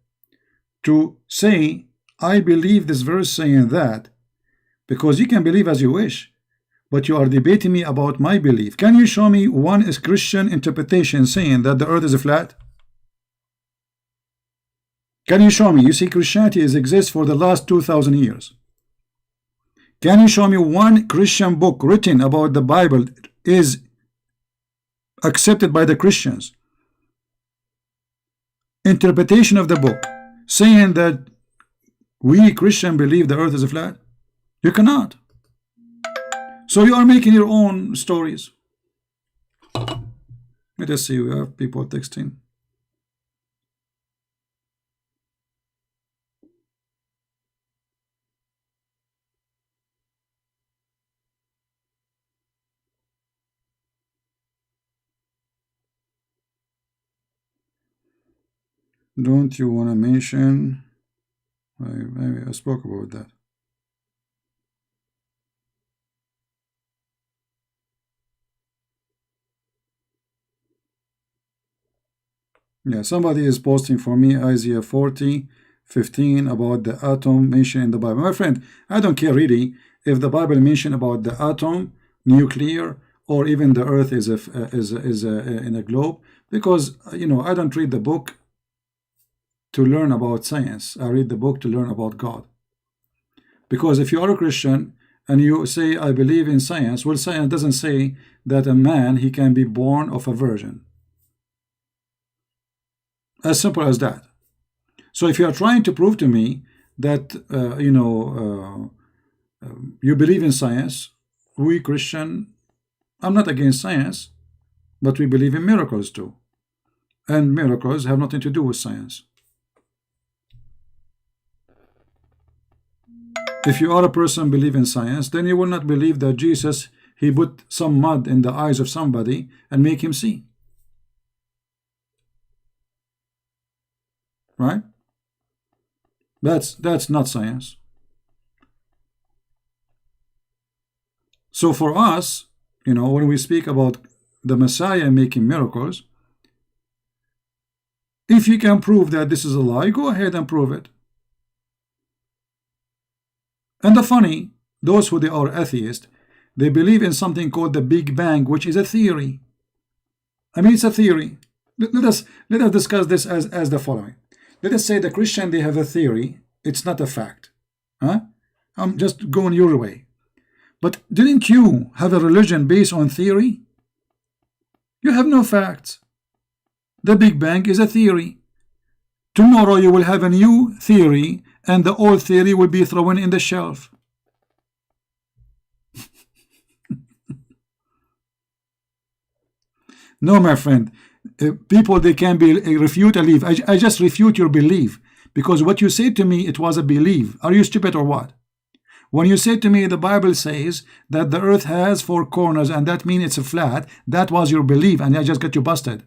to say, I believe this verse saying that, because you can believe as you wish, but you are debating me about my belief. Can you show me one Christian interpretation saying that the earth is flat? Can you show me? You see, Christianity exists for the last 2,000 years. Can you show me one Christian book written about the Bible is accepted by the Christians? Interpretation of the book saying that we Christian believe the earth is flat? You cannot. So you are making your own stories. Let us see, we have people texting. Don't you want to mention? Maybe I spoke about that. Yeah, somebody is posting for me Isaiah 40:15 about the atom mentioned in the Bible. My friend, I don't care really if the Bible mentioned about the atom, nuclear, or even the earth is in a globe, because you know, I don't read the book to learn about science. I read the book to learn about God. Because if you are a Christian and you say I believe in science, well, science doesn't say that a man he can be born of a virgin. As simple as that. So if you are trying to prove to me that you believe in science, we Christian, I'm not against science, but we believe in miracles too, and miracles have nothing to do with science. If you are a person believe in science, then you will not believe that Jesus, he put some mud in the eyes of somebody and make him see. Right? That's not science. So for us, you know, when we speak about the Messiah making miracles, if you can prove that this is a lie, go ahead and prove it. And the funny, those who they are atheists, they believe in something called the Big Bang, which is a theory. I mean, it's a theory. Let us discuss this as the following. Let us say the Christian, they have a theory. It's not a fact. Huh? I'm just going your way. But didn't you have a religion based on theory? You have no facts. The Big Bang is a theory. Tomorrow you will have a new theory, and the old theory will be thrown in the shelf. No, my friend. People, they can be refute a belief. I just refute your belief because what you said to me, it was a belief. Are you stupid or what? When you said to me the Bible says that the earth has 4 corners and that means it's a flat, that was your belief, and I just got you busted.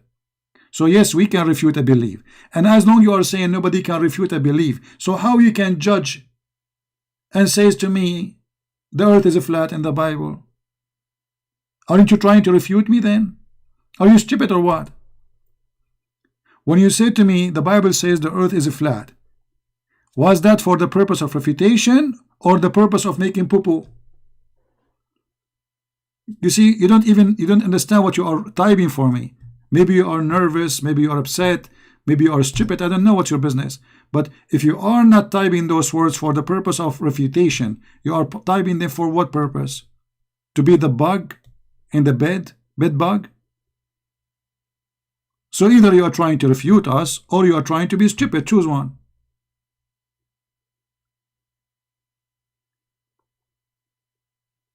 So yes, we can refute a belief, and as long you are saying nobody can refute a belief, so how you can judge and says to me the earth is a flat in the Bible? Aren't you trying to refute me then? Are you stupid or what? When you said to me the Bible says the earth is a flat, was that for the purpose of refutation or the purpose of making poo-poo? You see, you don't understand what you are typing for me. Maybe you are nervous, maybe you are upset, maybe you are stupid. I don't know what's your business. But if you are not typing those words for the purpose of refutation, you are typing them for what purpose? To be the bug in the bed bug? So either you are trying to refute us or you are trying to be stupid. Choose one.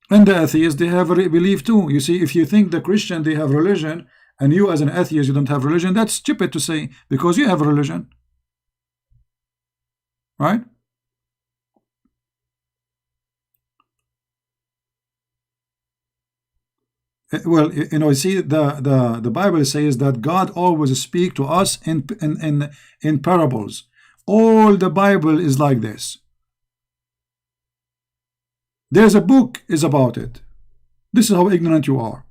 And the atheists, they have a belief too. You see, if you think the Christian, they have religion, and you as an atheist, you don't have religion, that's stupid to say, because you have religion. Right? Well, you know, see, the Bible says that God always speaks to us in parables. All the Bible is like this. There's a book is about it. This is how ignorant you are.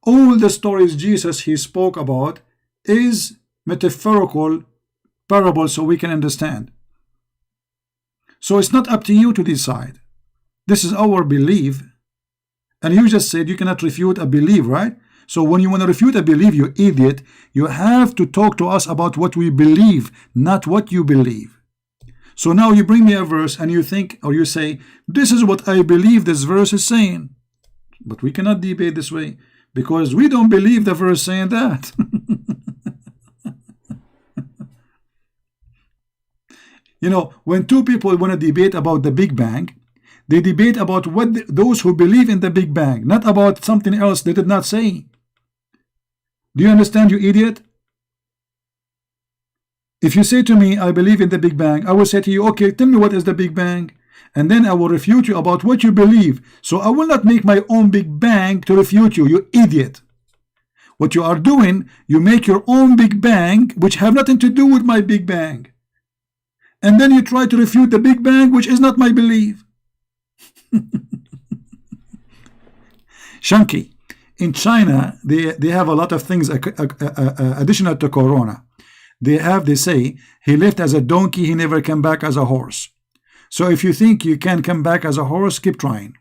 All the stories Jesus he spoke about is metaphorical parables so we can understand. So it's not up to you to decide. This is our belief. And you just said you cannot refute a belief, right? So when you want to refute a belief, you idiot, you have to talk to us about what we believe, not what you believe. So now you bring me a verse and you think, or you say, this is what I believe this verse is saying. But we cannot debate this way because we don't believe the verse saying that. You know, when two people want to debate about the Big Bang, they debate about what those who believe in the Big Bang, not about something else they did not say. Do you understand, you idiot? If you say to me, I believe in the Big Bang, I will say to you, okay, tell me what is the Big Bang, and then I will refute you about what you believe. So I will not make my own Big Bang to refute you, you idiot. What you are doing, you make your own Big Bang, which have nothing to do with my Big Bang. And then you try to refute the Big Bang, which is not my belief. Shanky, in China, they have a lot of things additional to Corona. They say he left as a donkey, he never came back as a horse. So if you think you can come back as a horse, keep trying.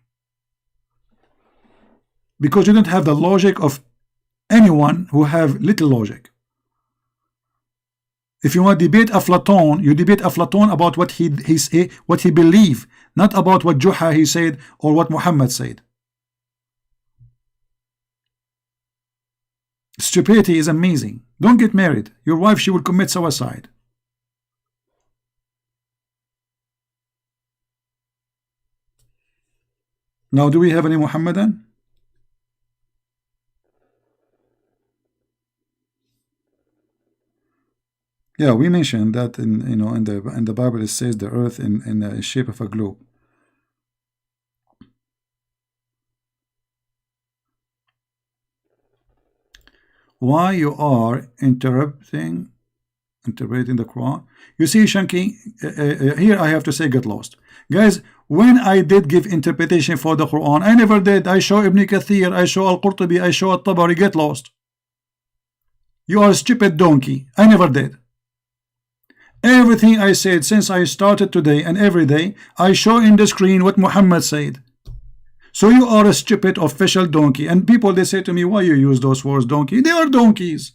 Because you don't have the logic of anyone who have little logic. If you want to debate Aflatun, you debate Aflatun about what he believed, not about what Juha he said or what Muhammad said. Stupidity is amazing. Don't get married. Your wife, she will commit suicide. Now, do we have any Muhammadan? Yeah, we mentioned that in the Bible it says the earth in the shape of a globe. Why you are interpreting the Quran? You see, Shanky, here I have to say get lost. Guys, when I did give interpretation for the Quran, I never did. I show Ibn Kathir, I show Al-Qurtubi, I show Al-Tabari. Get lost. You are a stupid donkey. I never did. Everything I said since I started today and every day, I show in the screen what Muhammad said. So you are a stupid official donkey. And people, they say to me, why you use those words, donkey? They are donkeys.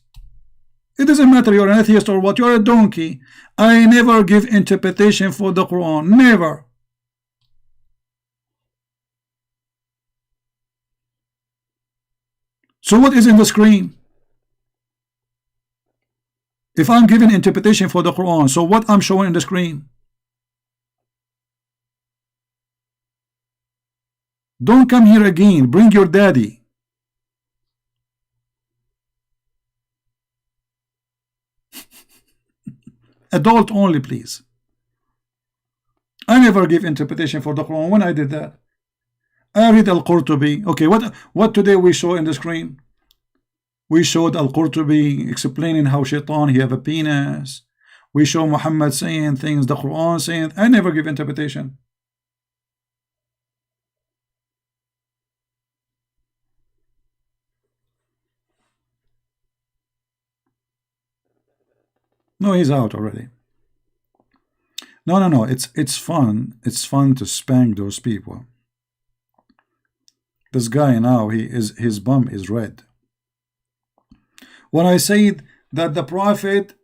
It doesn't matter you're an atheist or what, you're a donkey. I never give interpretation for the Quran. Never. So what is in the screen? If I'm giving interpretation for the Quran, so what I'm showing in the screen? Don't come here again. Bring your daddy. Adult only, please. I never give interpretation for the Quran. When I did that, I read Al-Qurtubi. Okay, what today we show in the screen? We showed Al-Qurtubi explaining how Shaitan, he have a penis. We show Muhammad saying things, the Quran saying. I never give interpretation. No, he's out already. No. It's fun. It's fun to spank those people. This guy now, his bum is red. When I said that the Prophet,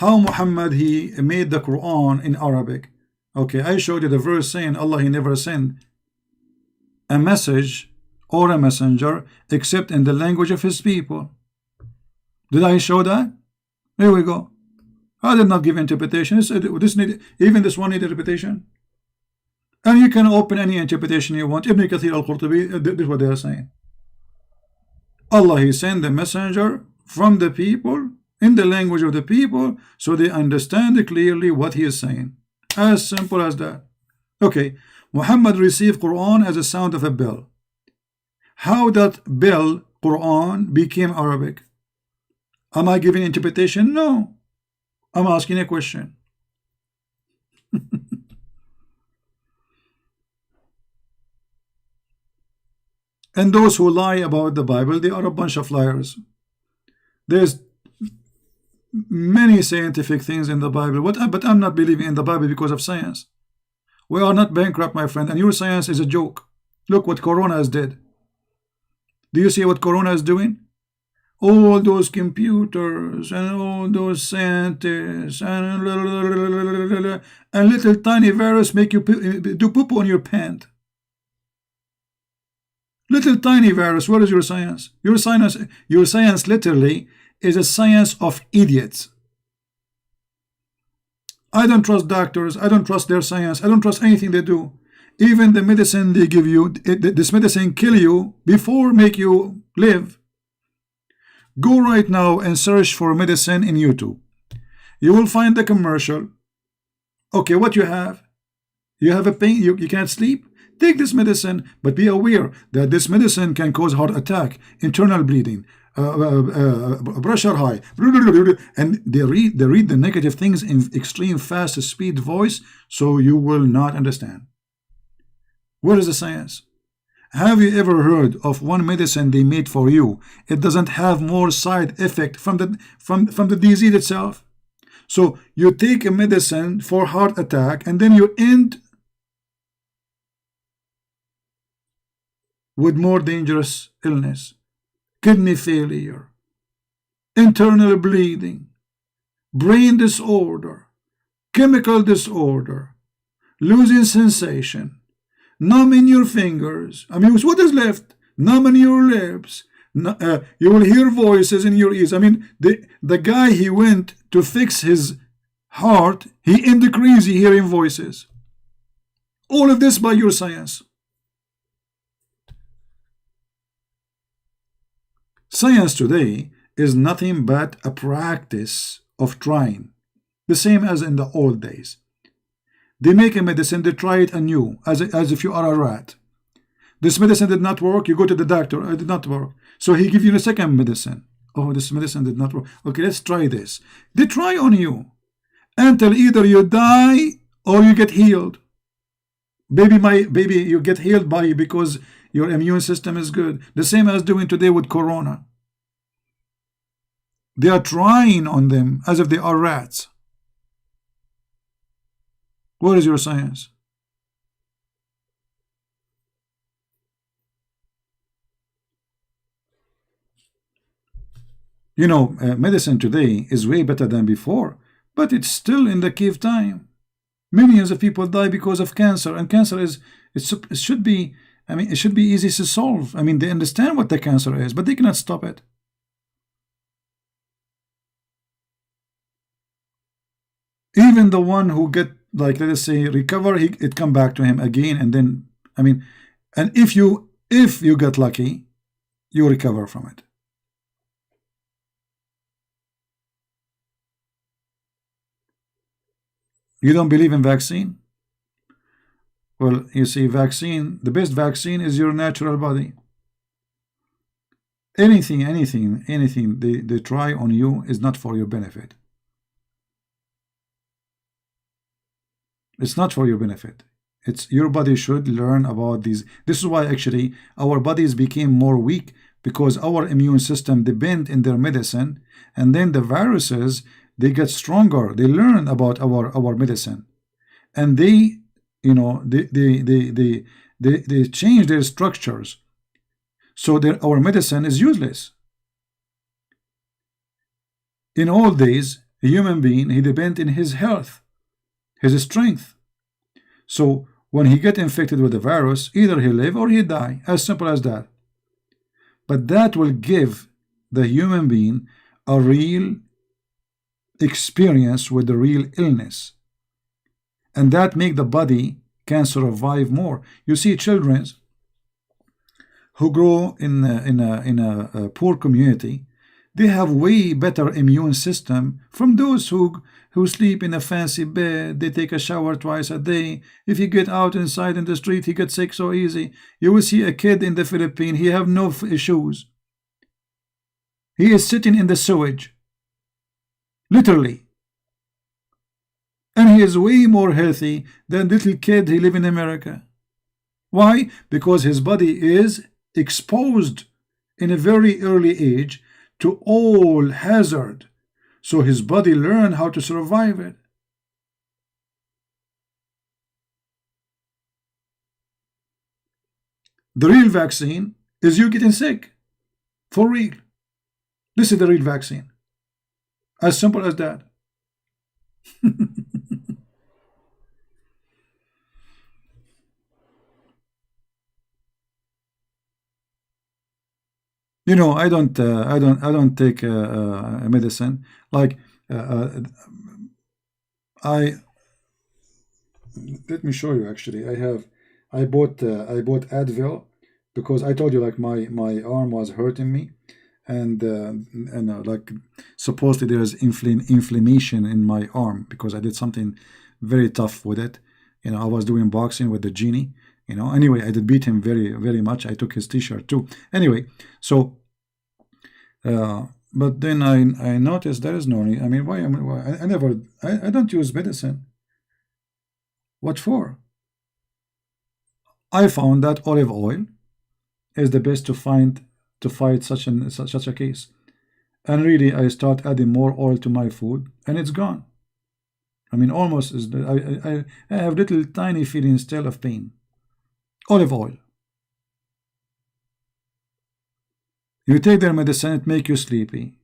how Muhammad he made the Quran in Arabic. Okay, I showed you the verse saying Allah he never sent a message or a messenger except in the language of his people. Did I show that? Here we go. I did not give interpretation. Even this one need interpretation. And you can open any interpretation you want. Ibn Kathir al-Qurtubi, this is what they are saying. Allah he sent the messenger from the people in the language of the people so they understand clearly what he is saying. As simple as that. Okay, Muhammad received Quran as a sound of a bell. How that bell, Quran, became Arabic? Am I giving interpretation? No. I'm asking a question. And those who lie about the Bible, they are a bunch of liars. There's many scientific things in the Bible, but I'm not believing in the Bible because of science. We are not bankrupt, my friend, and your science is a joke. Look what Corona has did. Do you see what Corona is doing? All those computers and all those scientists and little tiny virus make you do poop on your pant. Little tiny virus. What is your science? Your science literally is a science of idiots. I don't trust doctors. I don't trust their science. I don't trust anything they do. Even the medicine they give you, this medicine kill you before make you live. Go right now and search for medicine in YouTube. You will find the commercial. Okay, what you have? You have a pain, you can't sleep? Take this medicine, but be aware that this medicine can cause heart attack, internal bleeding, pressure high, and they read the negative things in extreme fast speed voice, so you will not understand. Where is the science? Have you ever heard of one medicine they made for you? It doesn't have more side effect from the disease itself. So you take a medicine for heart attack and then you end with more dangerous illness, kidney failure, internal bleeding, brain disorder, chemical disorder, losing sensation, numb in your fingers. I mean, what is left? Numb in your lips. You will hear voices in your ears. I mean, the guy, he went to fix his heart, he ended crazy hearing voices. All of this by your science. Science today is nothing but a practice of trying, the same as in the old days. They make a medicine, they try it anew, as if you are a rat. This medicine did not work, you go to the doctor, it did not work. So he gives you a second medicine. Oh, this medicine did not work. Okay, let's try this. They try on you until either you die or you get healed. Baby, you get healed because your immune system is good. The same as doing today with Corona. They are trying on them as if they are rats. What is your science? You know, medicine today is way better than before, but it's still in the cave time. Millions of people die because of cancer, and cancer it should be, I mean, it should be easy to solve. I mean, they understand what the cancer is, but they cannot stop it. Even the one who get, like, let us say, recover, it come back to him again, and then, I mean, and if you get lucky, you recover from it. You don't believe in vaccine? Well, you see, vaccine, the best vaccine is your natural body. Anything they try on you is not for your benefit. It's not for your benefit. It's your body should learn about these. This is why actually our bodies became more weak, because our immune system depend in their medicine, and then the viruses, they get stronger. They learn about our medicine, and they, you know, they change their structures, so our medicine is useless. In old days, a human being, he depend in his health, his strength. So when he get infected with the virus, either he live or he die, as simple as that. But that will give the human being a real experience with the real illness, and that make the body can survive more. You see, children who grow in a poor community, they have way better immune system from those who sleep in a fancy bed. They take a shower twice a day. If you get out inside in the street, he gets sick so easy. You will see a kid in the Philippines, he have no shoes. He is sitting in the sewage, literally, and he is way more healthy than little kid he live in America. Why? Because his body is exposed in a very early age to all hazard, so his body learn how to survive it. The real vaccine is you getting sick, for real. This is the real vaccine, as simple as that. You know, I don't take medicine. Like I let me show you. Actually, I bought Advil, because I told you, like, my arm was hurting me, and like, supposedly there's inflammation in my arm because I did something very tough with it. You know, I was doing boxing with the genie. You know, anyway, I did beat him very much. I took his t-shirt too. Anyway, so but then I noticed there is no need. I mean, why I never, I don't use medicine. What for? I found that olive oil is the best to fight such a case. And really, I start adding more oil to my food, and it's gone. I mean, almost is. I have little tiny feelings still of pain. Olive oil. You take their medicine, it make you sleepy.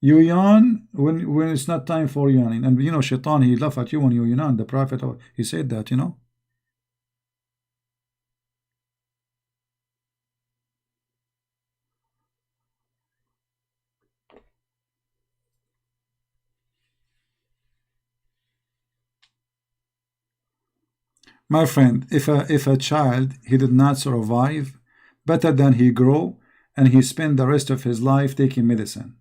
You yawn when it's not time for yawning, and you know, Shaitan, he laugh at you when you yawn. The Prophet, he said that, you know. My friend, if a child he did not survive, better than he grow and he spend the rest of his life taking medicine.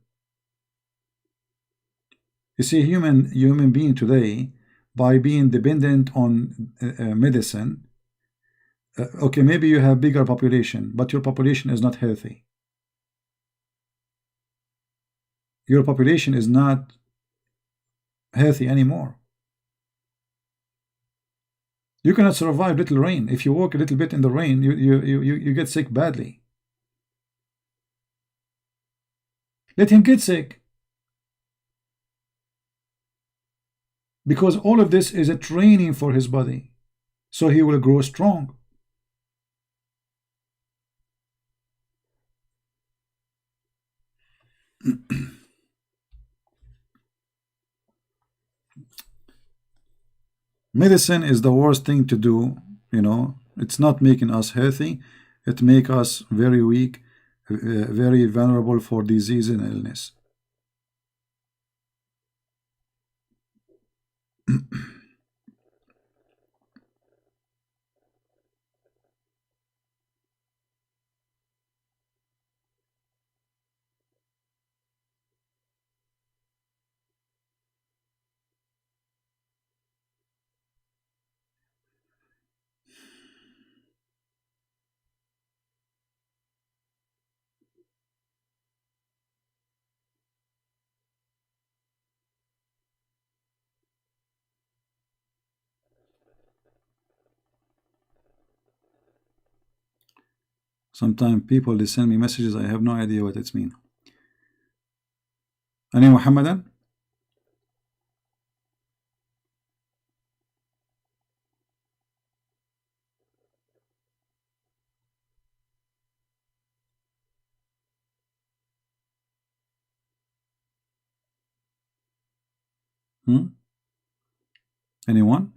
You see, human being today, by being dependent on medicine, okay, maybe you have bigger population, but your population is not healthy. Your population is not healthy anymore. You cannot survive little rain. If you walk a little bit in the rain, you get sick badly. Let him get sick. Because all of this is a training for his body, so he will grow strong. Medicine is the worst thing to do, you know. It's not making us healthy. It make us very weak, very vulnerable for disease and illness. Sometimes people they send me messages, I have no idea what it means. Any Muhammadan? Anyone?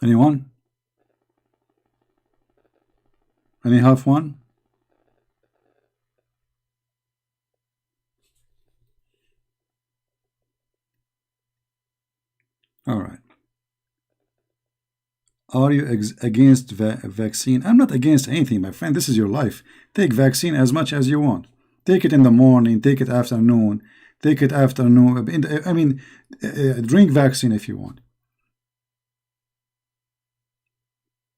Anyone? Any half one? All right. Are you against vaccine? I'm not against anything, my friend. This is your life. Take vaccine as much as you want. Take it in the morning, take it afternoon, take it afternoon. I mean, drink vaccine if you want.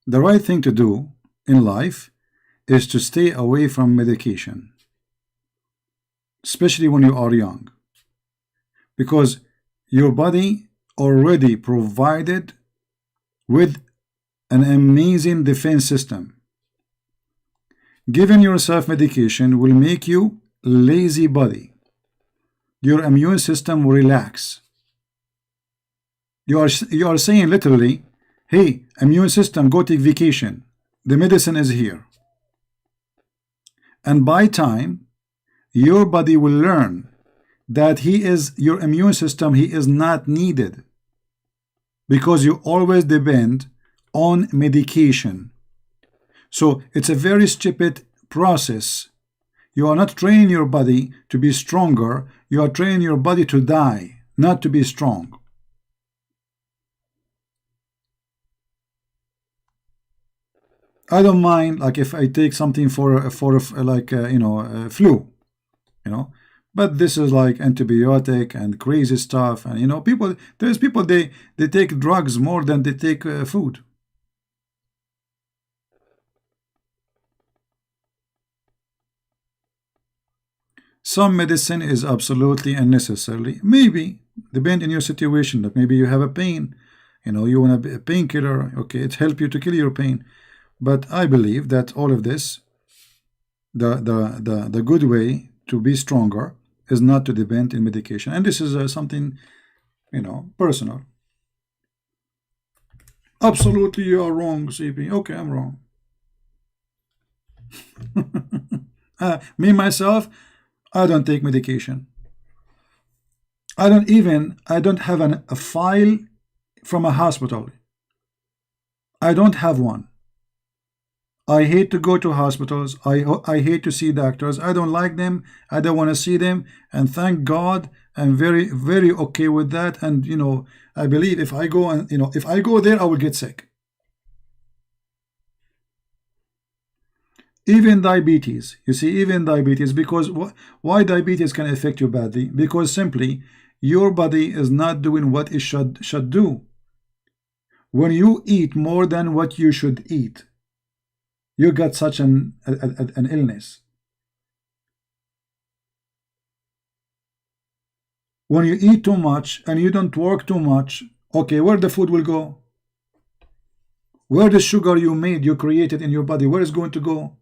The right thing to do in life is to stay away from medication, especially when you are young, because your body already provided with an amazing defense system. Giving yourself medication will make you lazy body. Your immune system will relax. You are saying literally, hey, immune system, go take vacation. The medicine is here. And by time, your body will learn that your immune system, he is not needed, because you always depend on medication. So it's a very stupid process. You are not training your body to be stronger. You are training your body to die, not to be strong. I don't mind, like, if I take something for like flu, but this is like antibiotic and crazy stuff, and there's people they take drugs more than they take food. Some medicine is absolutely unnecessary. Maybe depend on your situation. That maybe you have a pain, you want a painkiller. Okay, it help you to kill your pain. But I believe that all of this, the good way to be stronger is not to depend on medication. And this is something, personal. Absolutely, you are wrong, CP. Okay, I'm wrong. Me, myself, I don't take medication. I don't have a file from a hospital. I don't have one. I hate to go to hospitals. I hate to see doctors. I don't like them. I don't want to see them. And thank God, I'm very, very okay with that. And I believe if I go if I go there, I will get sick. Even diabetes, you see, even diabetes, because why diabetes can affect you badly? Because simply your body is not doing what it should do. When you eat more than what you should eat, you got such an illness. When you eat too much and you don't work too much, okay, where the food will go? Where the sugar you created in your body, where is going to go?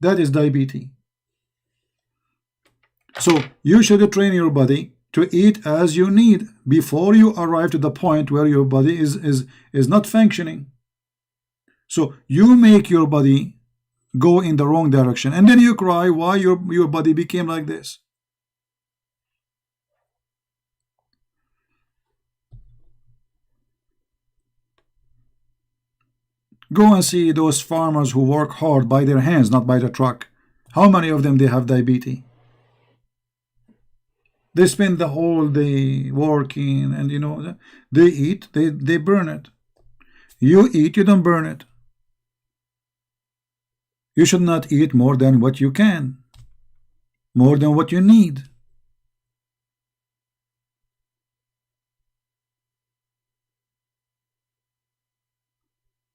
That is diabetes. So you should train your body to eat as you need before you arrive to the point where your body is not functioning. So you make your body go in the wrong direction, and then you cry why your body became like this. Go and see those farmers who work hard by their hands, not by the truck. How many of them they have diabetes? They spend the whole day working, and they eat, they burn it. You eat, you don't burn it. You should not eat more than what you can, more than what you need.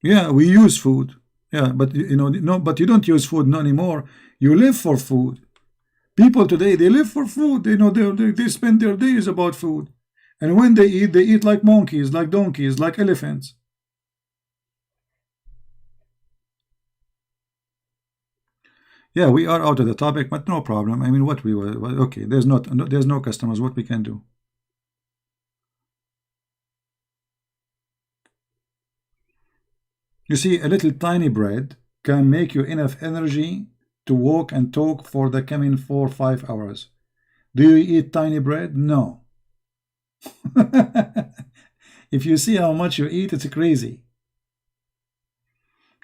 Yeah, we use food. Yeah, but no, but you don't use food no anymore. You live for food. People today, they live for food. They spend their days about food. And when they eat like monkeys, like donkeys, like elephants. Yeah, we are out of the topic, but no problem. I mean, what we were, okay, there's no customers. What we can do? You see, a little tiny bread can make you enough energy to walk and talk for the coming 4 or 5 hours. Do you eat tiny bread? No. If you see how much you eat, it's crazy.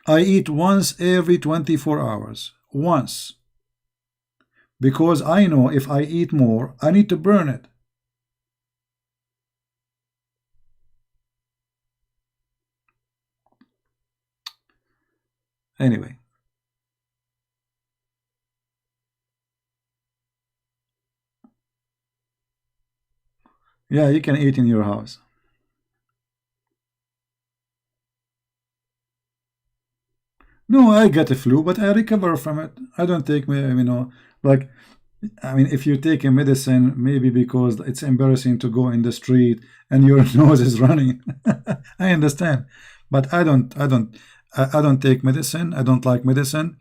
I eat once every 24 hours. Once. Because I know if I eat more, I need to burn it. Anyway. Yeah, you can eat in your house. No, I get a flu, but I recover from it. I don't take me, like, I mean, if you take a medicine, maybe because it's embarrassing to go in the street and your nose is running. I understand, but I don't take medicine. I don't like medicine.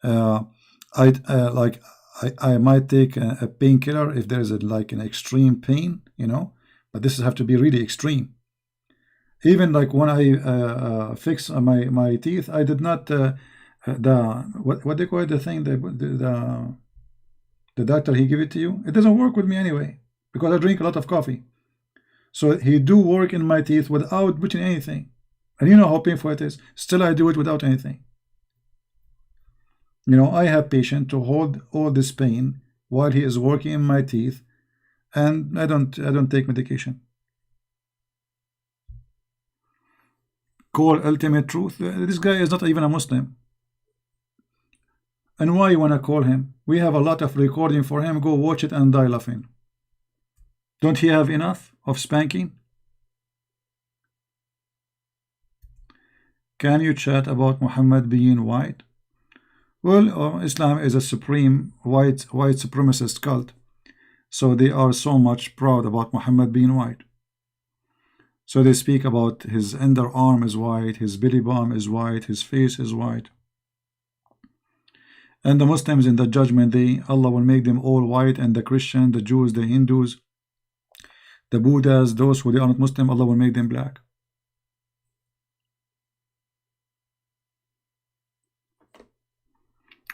I like I might take a painkiller if there is like an extreme pain, but this have to be really extreme. Even like when I fix my teeth, I did not what they call it, the thing, the doctor, he give it to you. It doesn't work with me anyway because I drink a lot of coffee. So he do work in my teeth without putting anything, and you know how painful it is. Still, I do it without anything. I have patient to hold all this pain while he is working in my teeth, and I don't take medication. Call ultimate truth. This guy is not even a Muslim. And why you want to call him? We have a lot of recording for him. Go watch it and die laughing. Don't he have enough of spanking? Can you chat about Muhammad being white? Well, Islam is a supreme white supremacist cult. So they are so much proud about Muhammad being white. So they speak about his underarm is white, his belly bump is white, his face is white. And the Muslims in the judgment day, Allah will make them all white, and the Christians, the Jews, the Hindus, the Buddhas, those who they are not Muslim, Allah will make them black.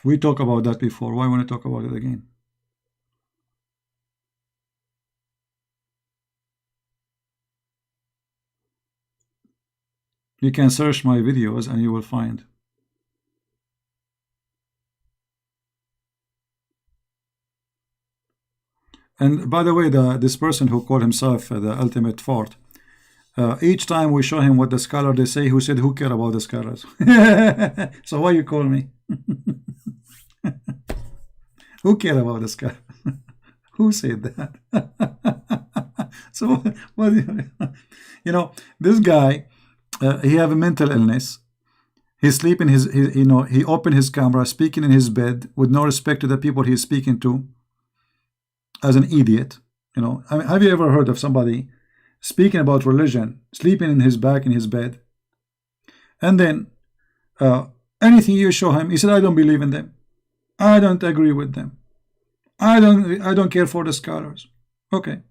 We talked about that before. Why want to talk about it again? You can search my videos and you will find. And by the way, this person who called himself the ultimate fort, each time we show him what the scholar they say, who said, who care about the scholars? So why you call me? Who care about the scholar? Who said that? So what? This guy, he have a mental illness. He sleep in he open his camera, speaking in his bed with no respect to the people he's speaking to, as an idiot. I mean, have you ever heard of somebody speaking about religion, sleeping in his bed, and then anything you show him, he said, I don't believe in them, I don't agree with them, I don't care for the scholars. Okay.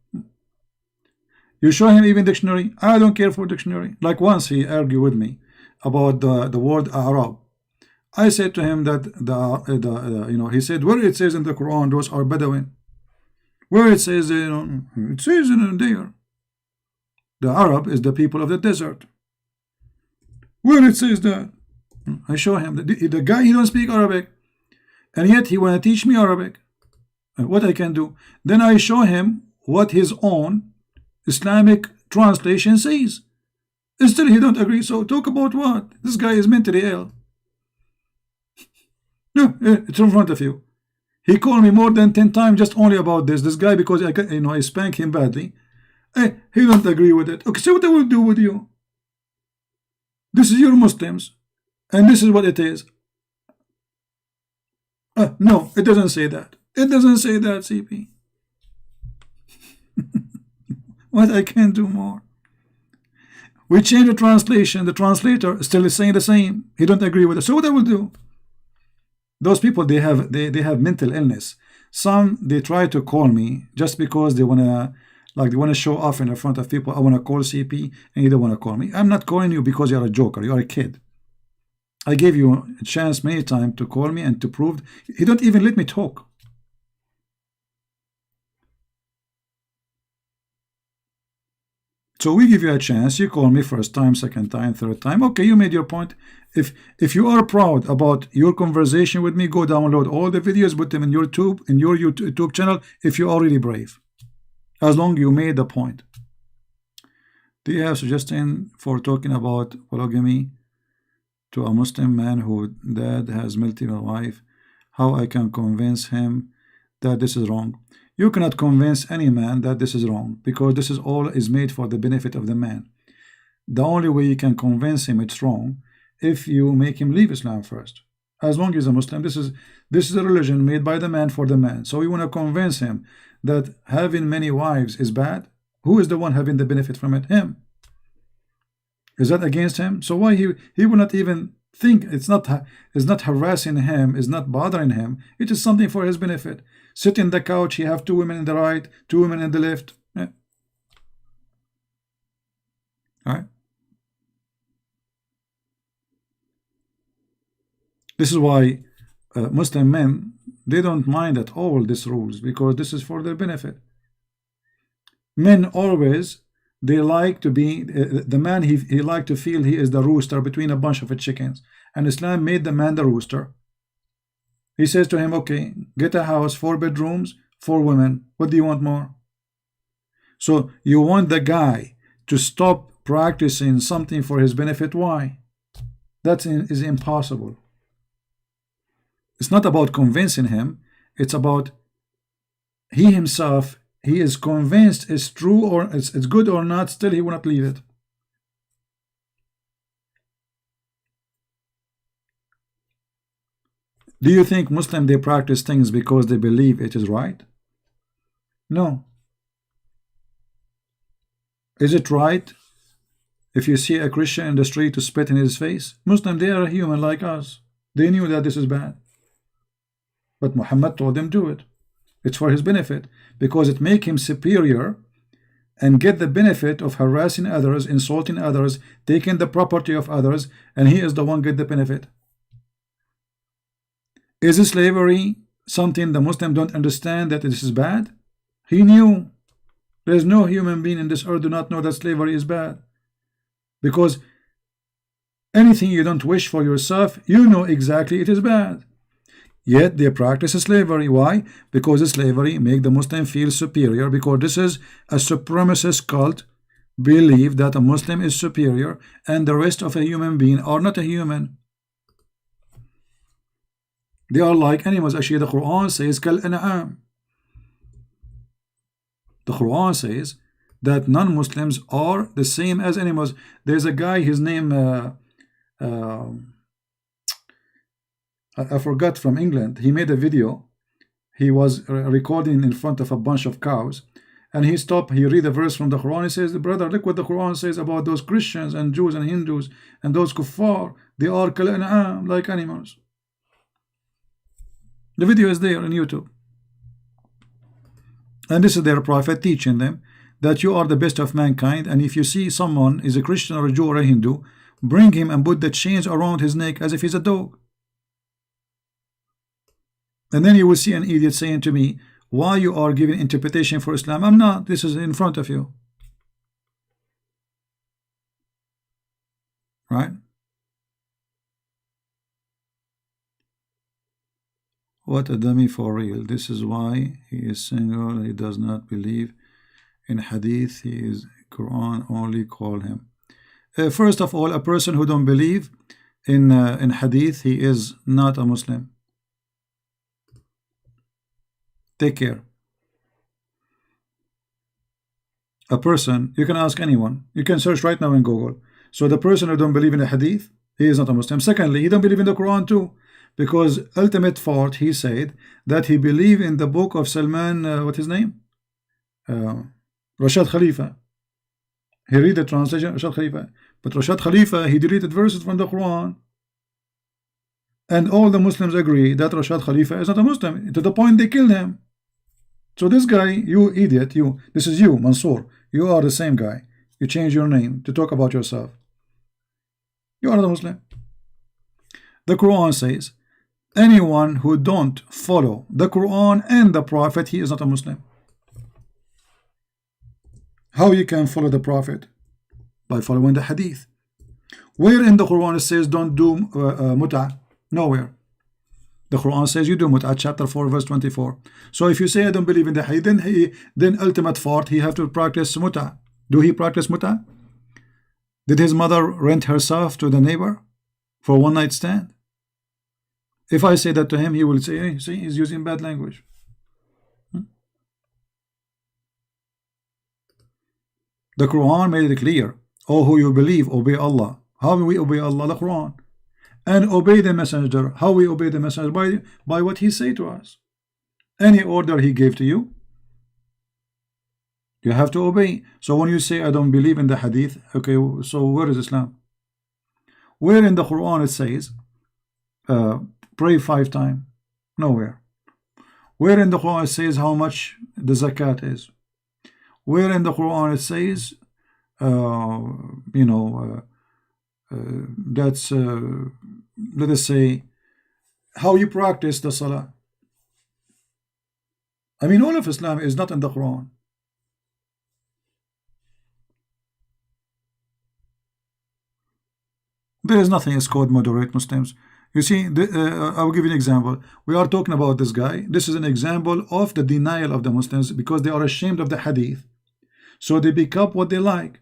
You show him even dictionary, I don't care for dictionary. Like once he argued with me about the word Arab. I said to him that he said, where it says in the Quran those are Bedouin, where it says it says in there the Arab is the people of the desert, where it says that. I show him the guy, he don't speak Arabic, and yet he want to teach me Arabic. What I can do? Then I show him what his own Islamic translation says. Still he don't agree. So talk about what? This guy is mentally ill. No, it's in front of you. He called me more than 10 times just only about this guy, because I spank him badly. He don't agree with it. Okay, so what I will do with you? This is your Muslims, and this is what it is. No, it doesn't say that. It doesn't say that, CP. What I can do more? We change the translation. The translator still is saying the same. He don't agree with it. So what I will do? Those people, they have mental illness. Some, they try to call me just because they wanna show off in front of people. I wanna call CP, and you don't wanna call me. I'm not calling you because you're a joker. You're a kid. I gave you a chance many times to call me and to prove. You don't even let me talk. So we give you a chance. You call me first time, second time, third time. Okay, you made your point. If you are proud about your conversation with me, go download all the videos, put them in your YouTube channel. If you're already brave, as long as you made the point. Do you have suggestion for talking about polygamy to a Muslim man who dad has multiple wives? How I can convince him that this is wrong? You cannot convince any man that this is wrong, because this is all is made for the benefit of the man. The only way you can convince him it's wrong if you make him leave Islam first. As long as he's a Muslim, this is a religion made by the man for the man. So you want to convince him that having many wives is bad. Who is the one having the benefit from it? Him. Is that against him? So why he will not even think? It's not harassing him, it's not bothering him. It is something for his benefit. Sit in the couch, he have 2 women in the right, 2 women in the left. Yeah. All right. This is why Muslim men, they don't mind at all these rules, because this is for their benefit. Men always, they like to be the man, he like to feel he is the rooster between a bunch of chickens, and Islam made the man the rooster. He says to him, okay, get a house, 4 bedrooms, 4 women. What do you want more? So you want the guy to stop practicing something for his benefit. Why? That is impossible. It's not about convincing him. It's about he himself, he is convinced it's true or it's good or not, still he will not leave it. Do you think Muslims, they practice things because they believe it is right? No. Is it right if you see a Christian in the street to spit in his face? Muslims, they are human like us. They knew that this is bad. But Muhammad told them do it. It's for his benefit, because it make him superior and get the benefit of harassing others, insulting others, taking the property of others, and he is the one get the benefit. Is slavery something the Muslim don't understand that this is bad? He knew. There's no human being in this earth do not know that slavery is bad, because anything you don't wish for yourself, you know exactly it is bad. Yet they practice slavery. Why? Because slavery make the Muslim feel superior, because this is a supremacist cult, believe that a Muslim is superior and the rest of a human being are not a human. They are like animals. Actually, the Qur'an says kal-an'am. The Qur'an says that non-Muslims are the same as animals. There's a guy, his name I forgot, from England. He made a video. He was recording in front of a bunch of cows, and he stopped. He read a verse from the Quran. He says, brother, look what the Quran says about those Christians and Jews and Hindus and those kuffar. They are kal-an'am, like animals. The video is there on YouTube. And this is their prophet teaching them that you are the best of mankind, and if you see someone is a Christian or a Jew or a Hindu, bring him and put the chains around his neck as if he's a dog. And then you will see an idiot saying to me, why you are giving interpretation for Islam? I'm not. This is in front of you. Right? What a dummy for real. This is why he is single. He does not believe in hadith. He is Quran only. Call him. First of all, a person who don't believe in hadith, he is not a Muslim. Take care. A person, you can ask anyone. You can search right now in Google. So the person who don't believe in the hadith, he is not a Muslim. Secondly, he don't believe in the Quran too, because ultimate fault, he said that he believed in the book of Salman, what his name? Rashad Khalifa. He read the translation, Rashad Khalifa. But Rashad Khalifa, he deleted verses from the Quran. And all the Muslims agree that Rashad Khalifa is not a Muslim, to the point they killed him. So this guy, you idiot, this is you, Mansour. You are the same guy. You change your name to talk about yourself. You are not a Muslim. The Quran says, anyone who don't follow the Quran and the Prophet, he is not a Muslim. How you can follow the Prophet? By following the hadith. Where in the Quran it says don't do mut'ah? Nowhere. The Quran says you do mut'ah, chapter 4 verse 24. So if you say I don't believe in the hadith, then ultimate fault, he have to practice mut'ah. Do he practice mut'ah? Did his mother rent herself to the neighbor for one night stand? If I say that to him, he will say, hey, see, he's using bad language. The Quran made it clear. Oh, who you believe, obey Allah. How do we obey Allah? The Quran. And obey the messenger. How we obey the messenger? By what he say to us. Any order he gave to you, you have to obey. So when you say I don't believe in the hadith, okay, so where is Islam? Where in the Quran it says pray 5 times? Nowhere. Where in the Quran it says how much the zakat is? Where in the Quran it says that's let us say how you practice the salah? I mean, all of Islam is not in the Quran. There is nothing is called moderate Muslims. You see, I will give you an example. We are talking about this guy. This is an example of the denial of the Muslims because they are ashamed of the hadith. So they pick up what they like.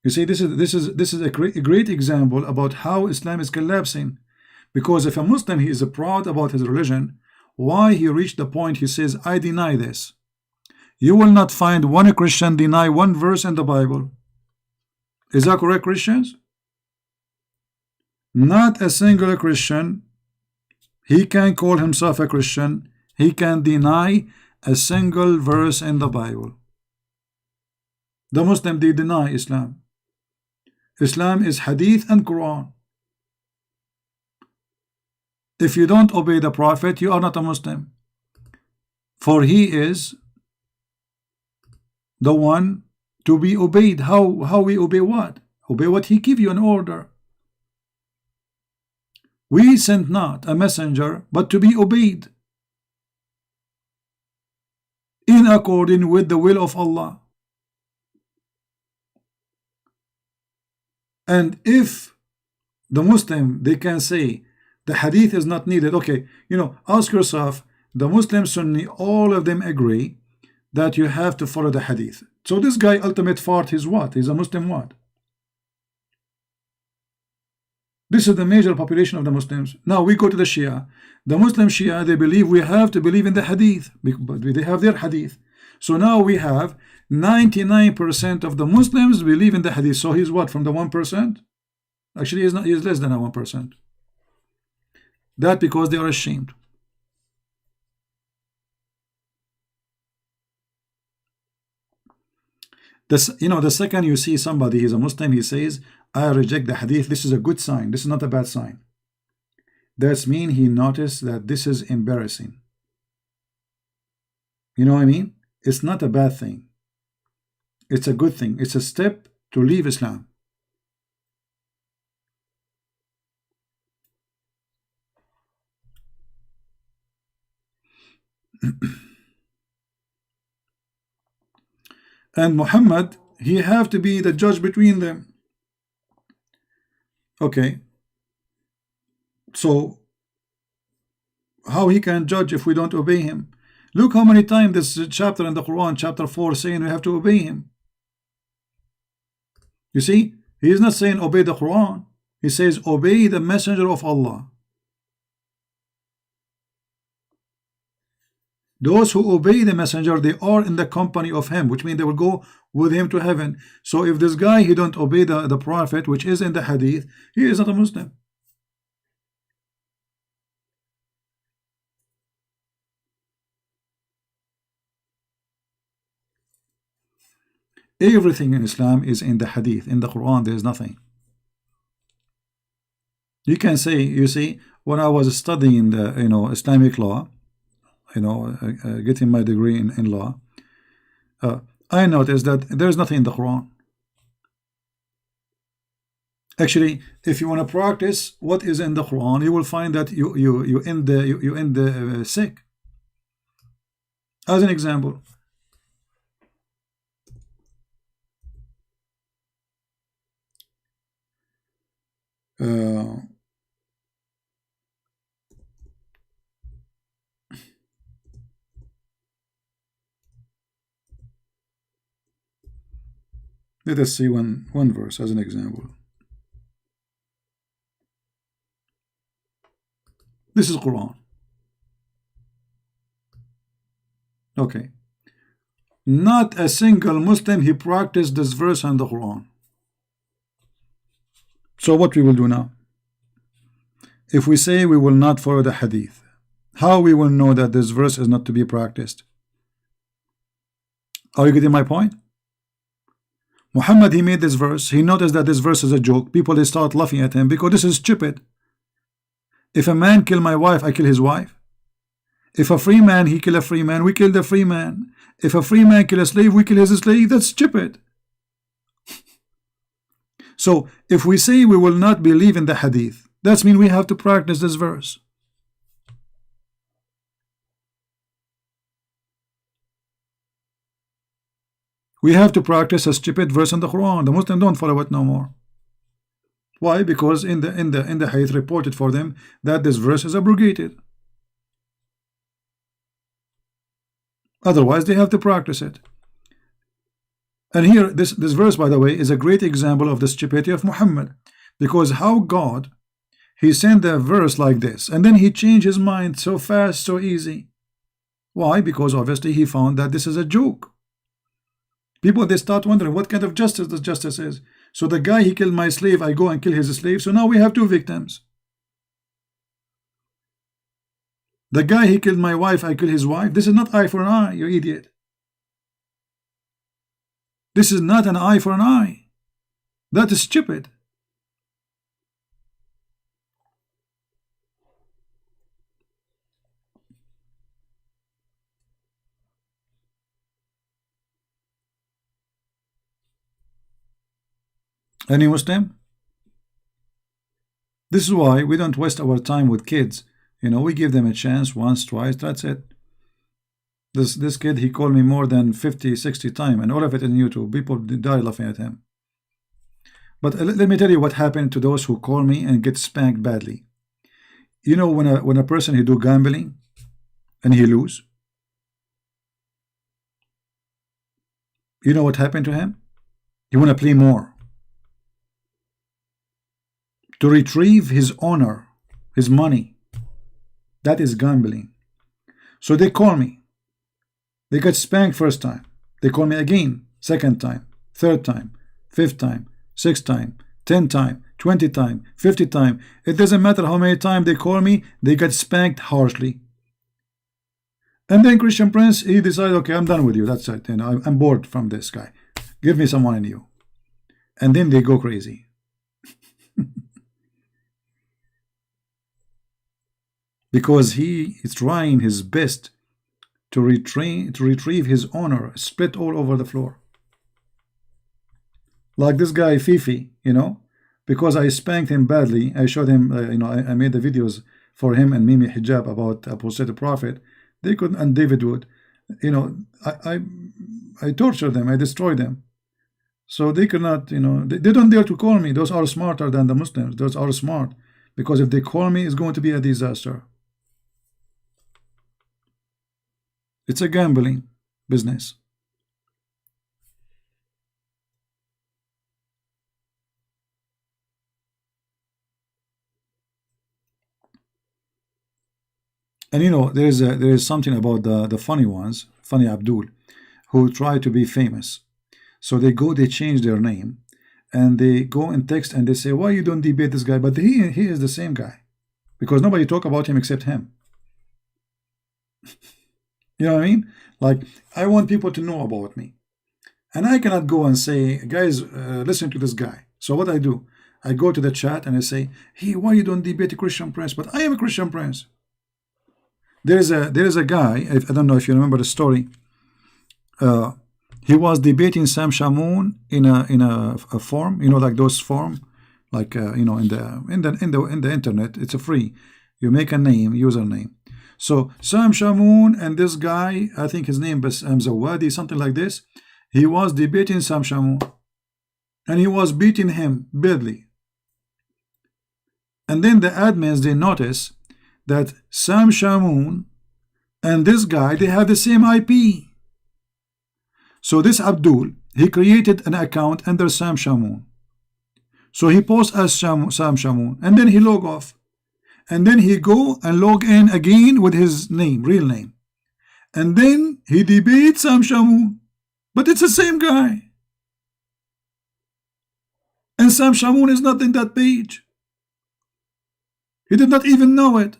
You see, this is a great example about how Islam is collapsing. Because if a Muslim, he is proud about his religion, why he reached the point he says, I deny this. You will not find one Christian deny one verse in the Bible. Is that correct, Christians? Not a single Christian. He can call himself a Christian. He can deny a single verse in the Bible. The Muslim, they deny Islam. Islam is hadith and Quran. If you don't obey the Prophet, you are not a Muslim. For he is the one to be obeyed. How we obey what? Obey what he give you an order. We sent not a messenger but to be obeyed in accordance with the will of Allah. And if the Muslim, they can say the hadith is not needed. Okay, ask yourself, the Muslim Sunni, all of them agree that you have to follow the hadith. So this guy, ultimate fault is what? He's a Muslim what? This is the major population of the Muslims. Now we go to the Shia. The Muslim Shia, they believe we have to believe in the hadith, but they have their hadith. So now we have 99% of the Muslims believe in the hadith. So he's what, from the 1%? Actually, he's not. He's less than a 1%. That because they are ashamed. The second you see somebody, he's a Muslim, he says, I reject the hadith, this is a good sign. This is not a bad sign. That's mean he noticed that this is embarrassing. You know what I mean? It's not a bad thing. It's a good thing. It's a step to leave Islam. And Muhammad, he have to be the judge between them. Okay. So how he can judge if we don't obey him? Look how many times this chapter in the Quran, chapter 4, saying we have to obey him. You see, he is not saying obey the Quran. He says obey the messenger of Allah. Those who obey the messenger, they are in the company of him, which means they will go with him to heaven. So if this guy, he don't obey the prophet, which is in the hadith, he is not a Muslim. Everything in Islam is in the hadith. In the Quran, there is nothing. You can say, you see, when I was studying the Islamic law, getting my degree in law, I noticed that there is nothing in the Quran. Actually, if you want to practice what is in the Quran, you will find that you end the sick. As an example, let us see one verse as an example. This is Quran. Okay. Not a single Muslim he practiced this verse in the Quran. So what we will do now? If we say we will not follow the hadith, how we will know that this verse is not to be practiced? Are you getting my point? Muhammad, he made this verse. He noticed that this verse is a joke. People, they start laughing at him because this is stupid. If a man kill my wife, I kill his wife. If a free man, he kill a free man, we kill the free man. If a free man kill a slave, we kill his slave. That's stupid. So if we say we will not believe in the hadith, that means we have to practice this verse. We have to practice a stupid verse in the Quran. The Muslims don't follow it no more. Why? Because in the hadith reported for them that this verse is abrogated. Otherwise, they have to practice it. And here, this verse, by the way, is a great example of the stupidity of Muhammad. Because how God, he sent a verse like this, and then he changed his mind so fast, so easy. Why? Because obviously he found that this is a joke. People, they start wondering what kind of justice this justice is. So the guy, he killed my slave, I go and kill his slave. So now we have two victims. The guy, he killed my wife, I kill his wife. This is not eye for an eye, you idiot. This is not an eye for an eye. That is stupid. Any Muslim? This is why we don't waste our time with kids. We give them a chance once, twice, that's it. This kid, he called me more than 50, 60 times, and all of it in YouTube. People die laughing at him. But let me tell you what happened to those who call me and get spanked badly. When a person, he do gambling and he lose, you know what happened to him? He want to play more. To retrieve his honor, his money. That is gambling. So they call me. They got spanked first time. They call me again, second time, third time, fifth time, sixth time, 10 time, 20 time, 50 time. It doesn't matter how many times they call me, they got spanked harshly. And then Christian Prince, he decided, okay, I'm done with you. That's it. I'm bored from this guy. Give me someone new. And then they go crazy. Because he is trying his best to retrieve his honor, split all over the floor. Like this guy Fifi, because I spanked him badly. I showed him, I made the videos for him and Mimi Hijab about apostate prophet. They couldn't, and David Wood, I tortured them, I destroyed them. So they could not, they don't dare to call me. Those are smarter than the Muslims. Those are smart, because if they call me, it's going to be a disaster. It's a gambling business. And you know, there is something about the funny ones, funny Abdool, who try to be famous. So they change their name, and they go and text and they say, why you don't debate this guy? But he is the same guy, because nobody talk about him except him. You know what I mean? Like, I want people to know about me, and I cannot go and say, guys, listen to this guy. So what I do, I go to the chat and I say, hey, why you don't debate a Christian prince? But I am a Christian prince. There is a guy, I don't know if you remember the story. He was debating Sam Shamoun in a forum, you know, like those forum, like you know, in the internet. It's a free. You make a name, username. So Sam Shamoun and this guy, I think his name was Zawadi, something like this. He was debating Sam Shamoun, and he was beating him badly. And then the admins, they notice that Sam Shamoun and this guy, they have the same IP. So this Abdool, he created an account under Sam Shamoun. So he posts as Sam Shamoun, and then he log off. And then he go and log in again with his name, real name. And then he debates Sam Shamoun. But it's the same guy. And Sam Shamoun is not in that page. He did not even know it.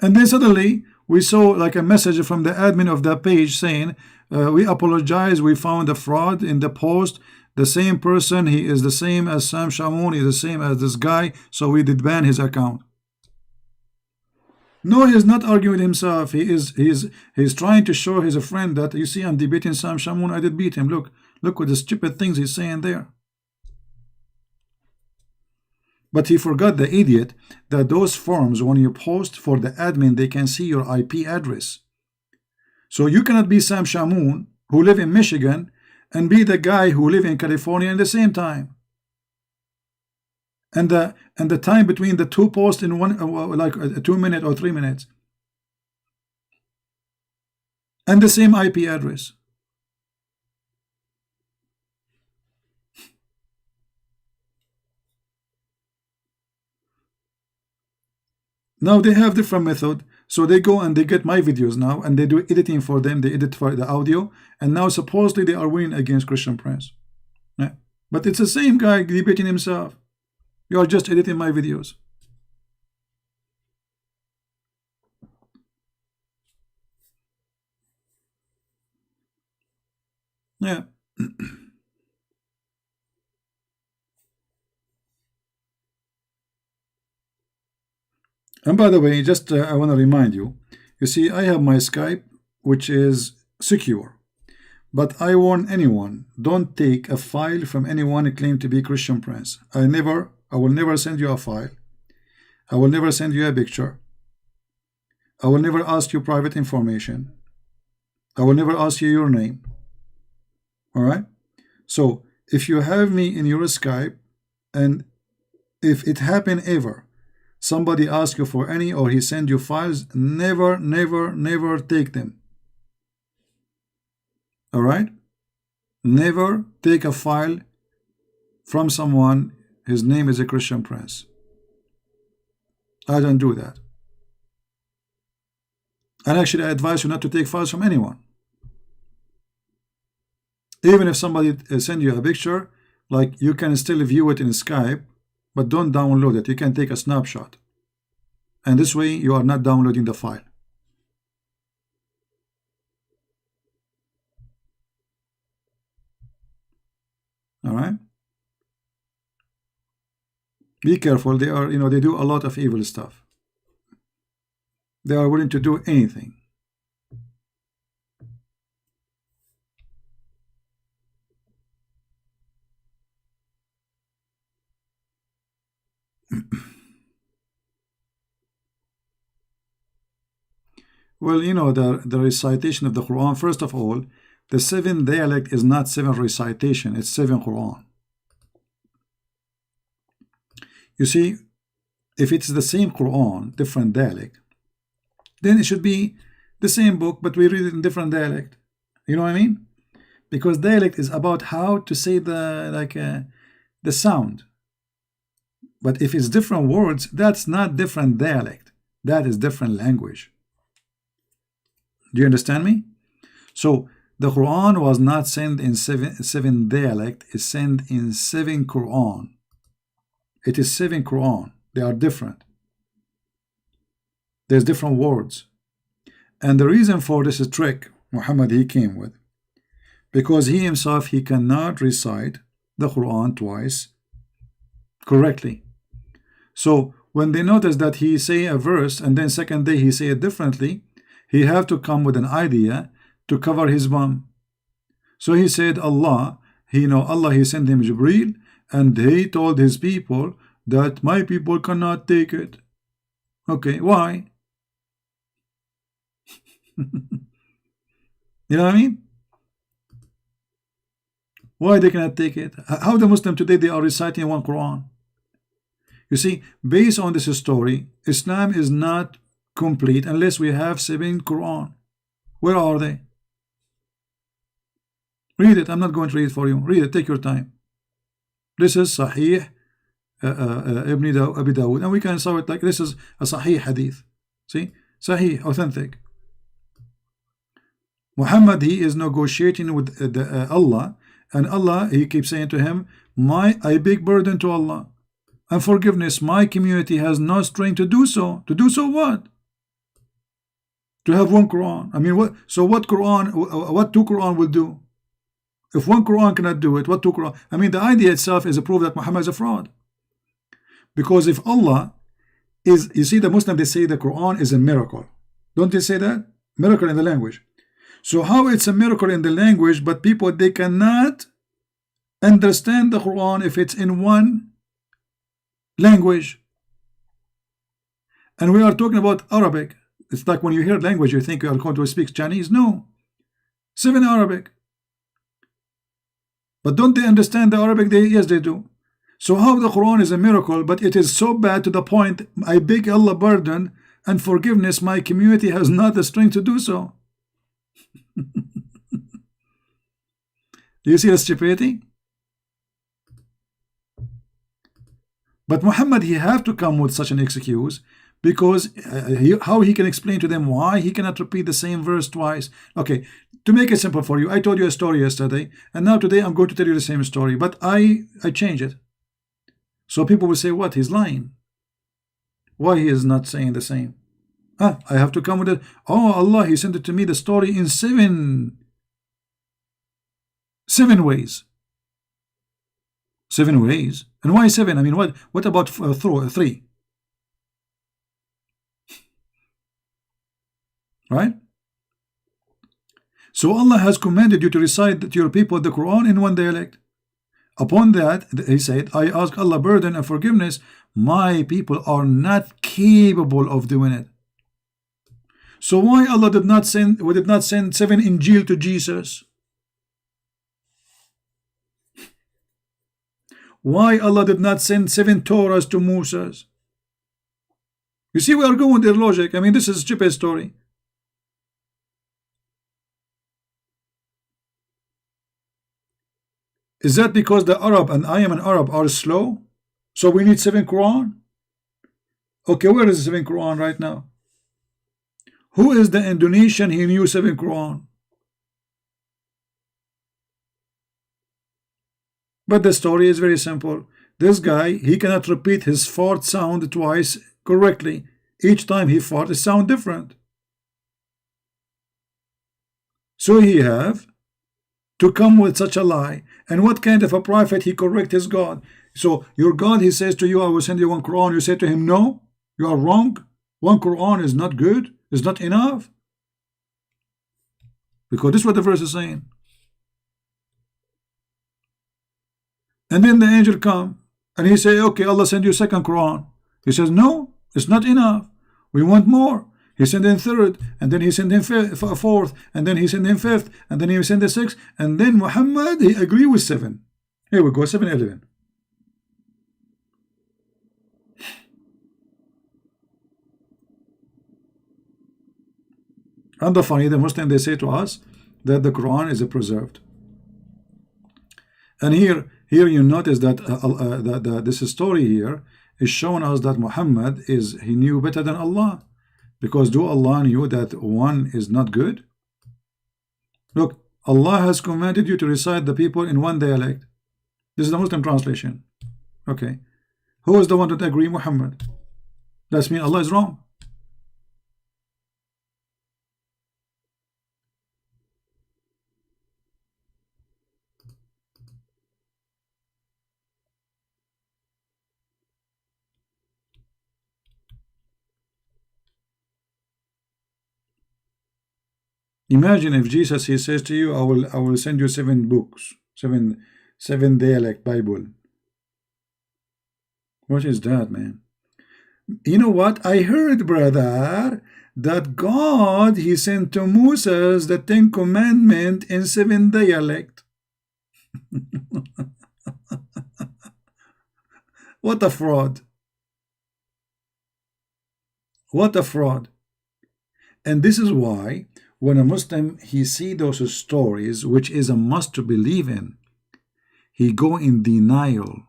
And then suddenly we saw like a message from the admin of that page saying, we apologize, we found a fraud in the post. The same person, he is the same as Sam Shamoun, he is the same as this guy, so we did ban his account. No, he is not arguing himself. He is trying to show his friend that, you see, I'm debating Sam Shamoun, I did beat him. Look what the stupid things he's saying there. But he forgot, the idiot, that those forms, when you post for the admin, they can see your IP address. So you cannot be Sam Shamoun, who live in Michigan, and be the guy who live in California at the same time. And the time between the two posts in one, like 2 minutes or 3 minutes. And the same IP address. Now they have different method. So they go and they get my videos now, and they do editing for them. They edit for the audio, and now supposedly they are winning against Christian Prince. Yeah. But it's the same guy debating himself. You are just editing my videos. Yeah. And by the way, just I want to remind you, you see, I have my Skype, which is secure. But I warn anyone, don't take a file from anyone who claims to be Christian Prince. I will never send you a file. I will never send you a picture. I will never ask you private information. I will never ask you your name. All right? So if you have me in your Skype, and if it happen ever, somebody asks you for any, or he send you files, never, never, never take them. All right? Never take a file from someone, his name is a Christian Prince. I don't do that. And actually, I advise you not to take files from anyone. Even if somebody send you a picture, like, you can still view it in Skype, but don't download it. You can take a snapshot. And this way, you are not downloading the file. All right? Be careful. They are, they do a lot of evil stuff. They are willing to do anything. Well, the recitation of the Quran, first of all, the 7 dialect is not 7 recitation, it's 7 Quran. You see, if it's the same Quran, different dialect, then it should be the same book, but we read it in different dialect. You know what I mean? Because dialect is about how to say the sound. But if it's different words, that's not different dialect. That is different language. Do you understand me? So the Quran was not sent in seven dialect. It's sent in 7 Quran. It is 7 Quran. They are different. There's different words. And the reason for this trick Muhammad he came with, because he himself he cannot recite the Quran twice correctly. So when they notice that he say a verse and then second day he say it differently, he have to come with an idea to cover his bum. So he said Allah, Allah he sent him Jibreel, and he told his people that my people cannot take it. Okay, why? You know what I mean? Why they cannot take it? How the Muslim today they are reciting one Quran? You see, based on this story, Islam is not complete unless we have 7 Quran. Where are they? Read it. I'm not going to read it for you. Read it. Take your time. This is Sahih Ibn Abi Dawud, and we can saw it like this is a Sahih Hadith. See, Sahih, authentic. Muhammad he is negotiating with Allah, and Allah he keeps saying to him, I beg burden to Allah and forgiveness. My community has no strength to do so. To do so what? To have one Quran. I mean, what? So what Quran? What 2 Quran will do? If 1 Quran cannot do it, what 2 Quran? I mean, the idea itself is a proof that Muhammad is a fraud. Because if Allah is, you see, the Muslim they say the Quran is a miracle. Don't they say that? Miracle in the language. So how it's a miracle in the language, but people they cannot understand the Quran if it's in one language? And we are talking about Arabic. It's like when you hear language, you think you are going to speak Chinese. No, 7 Arabic. But don't they understand the Arabic? Yes, they do. So how the Quran is a miracle, but it is so bad to the point I beg Allah burden and forgiveness. My community has not the strength to do so. Do you see the stupidity? But Muhammad he have to come with such an excuse, because how he can explain to them why he cannot repeat the same verse twice. Okay, to make it simple for you, I told you a story yesterday, and now today I'm going to tell you the same story, but I change it. So people will say, what? He's lying. Why he is not saying the same? I have to come with it. Oh, Allah, he sent it to me, the story in 7 ways. 7 ways? And why 7? I mean, what about 3? Right? So Allah has commanded you to recite to your people the Quran in one dialect. Upon that, he said, I ask Allah burden and forgiveness. My people are not capable of doing it. So why Allah did not send 7 Injil to Jesus? Why Allah did not send 7 Torahs to Moses? You see, we are going with their logic. I mean, this is a stupid story. Is that because the Arab and I am an Arab are slow? So we need 7 Quran? Okay, where is the 7 Quran right now? Who is the Indonesian he knew 7 Quran? But the story is very simple. This guy, he cannot repeat his fart sound twice correctly. Each time he fart, it sound different. So he have to come with such a lie. And what kind of a prophet he correct his God? So your God, he says to you, I will send you 1 Quran. You say to him, no, you are wrong. 1 Quran is not good. It's not enough. Because this is what the verse is saying. And then the angel come and he say, okay, Allah send you 2nd Quran. He says, no, it's not enough. We want more. He sent in 3rd, and then he sent in 4th, and then he sent in 5th, and then he sent in 6th, and then Muhammad, he agree with 7. Here we go, 7, 11. And the funny, the Muslim, they say to us that the Quran is preserved. And here you notice that this story here is showing us that Muhammad he knew better than Allah, because do Allah knew that one is not good? Look, Allah has commanded you to recite the people in one dialect. This is the Muslim translation. Okay, who is the one that agree? Muhammad. That means Allah is wrong. Imagine if Jesus, he says to you, I will send you 7 books, seven dialect Bible. What is that, man? You know what? I heard, brother, that God, he sent to Moses the 10 commandments in 7 dialect. What a fraud. What a fraud. And this is why when a Muslim, he see those stories, which is a must to believe in, he go in denial.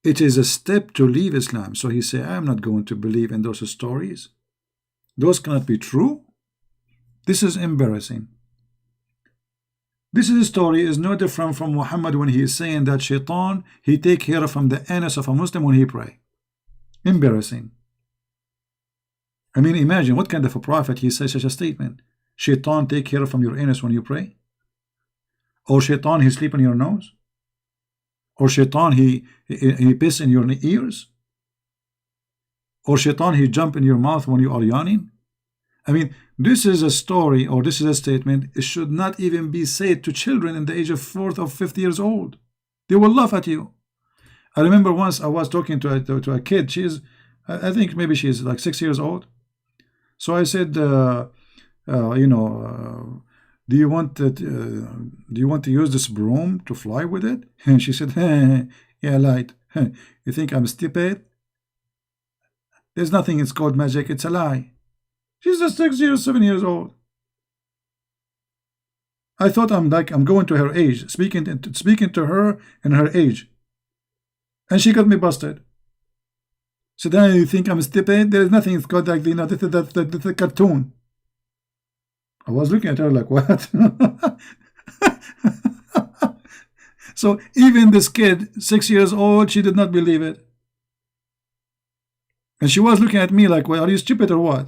It is a step to leave Islam. So he say, I'm not going to believe in those stories. Those cannot be true. This is embarrassing. This story is no different from Muhammad when he is saying that Syaitan, he take care from the anus of a Muslim when he pray. Embarrassing. I mean, imagine what kind of a prophet he says such a statement. Syaitan take care from your anus when you pray? Or Syaitan, he sleep in your nose? Or Syaitan, he piss in your ears? Or Syaitan, he jump in your mouth when you are yawning? I mean, this is a story, or this is a statement. It should not even be said to children in the age of 4th or 5th years old. They will laugh at you. I remember once I was talking to a kid. She's, I think maybe she's like 6 years old. So I said, do you want to use this broom to fly with it? And she said, yeah, light. You think I'm stupid? There's nothing, it's called magic, it's a lie. She's just 6 years, 7 years old. I thought I'm going to her age, speaking to her in her age. And she got me busted. So then you think I'm stupid? There's nothing, it's called like, this is a cartoon. I was looking at her like, what? So even this kid, 6 years old, she did not believe it. And she was looking at me like, well, are you stupid or what?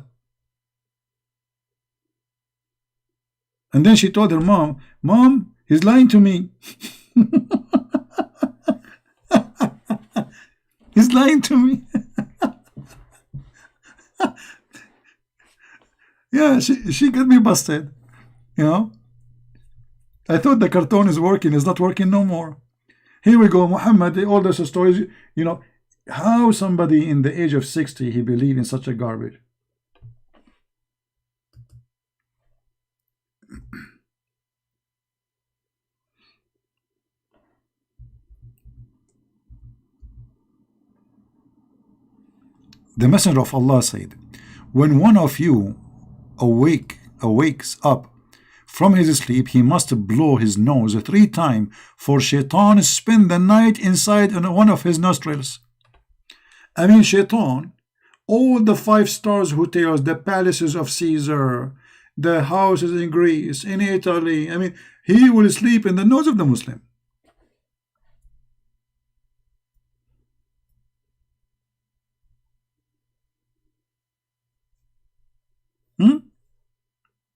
And then she told her mom, Mom, he's lying to me. He's lying to me. Yeah, she got me busted. You know, I thought the cartoon is working. It's not working no more. Here we go, Muhammad, all those stories. You know, how somebody in the age of 60, he believe in such a garbage. The Messenger of Allah said, when one of you awakes up from his sleep, he must blow his nose 3 times, for Shaitan spend the night inside one of his nostrils. I mean, Shaitan, all the 5-star hotels, the palaces of Caesar, the houses in Greece, in Italy, I mean, he will sleep in the nose of the Muslim.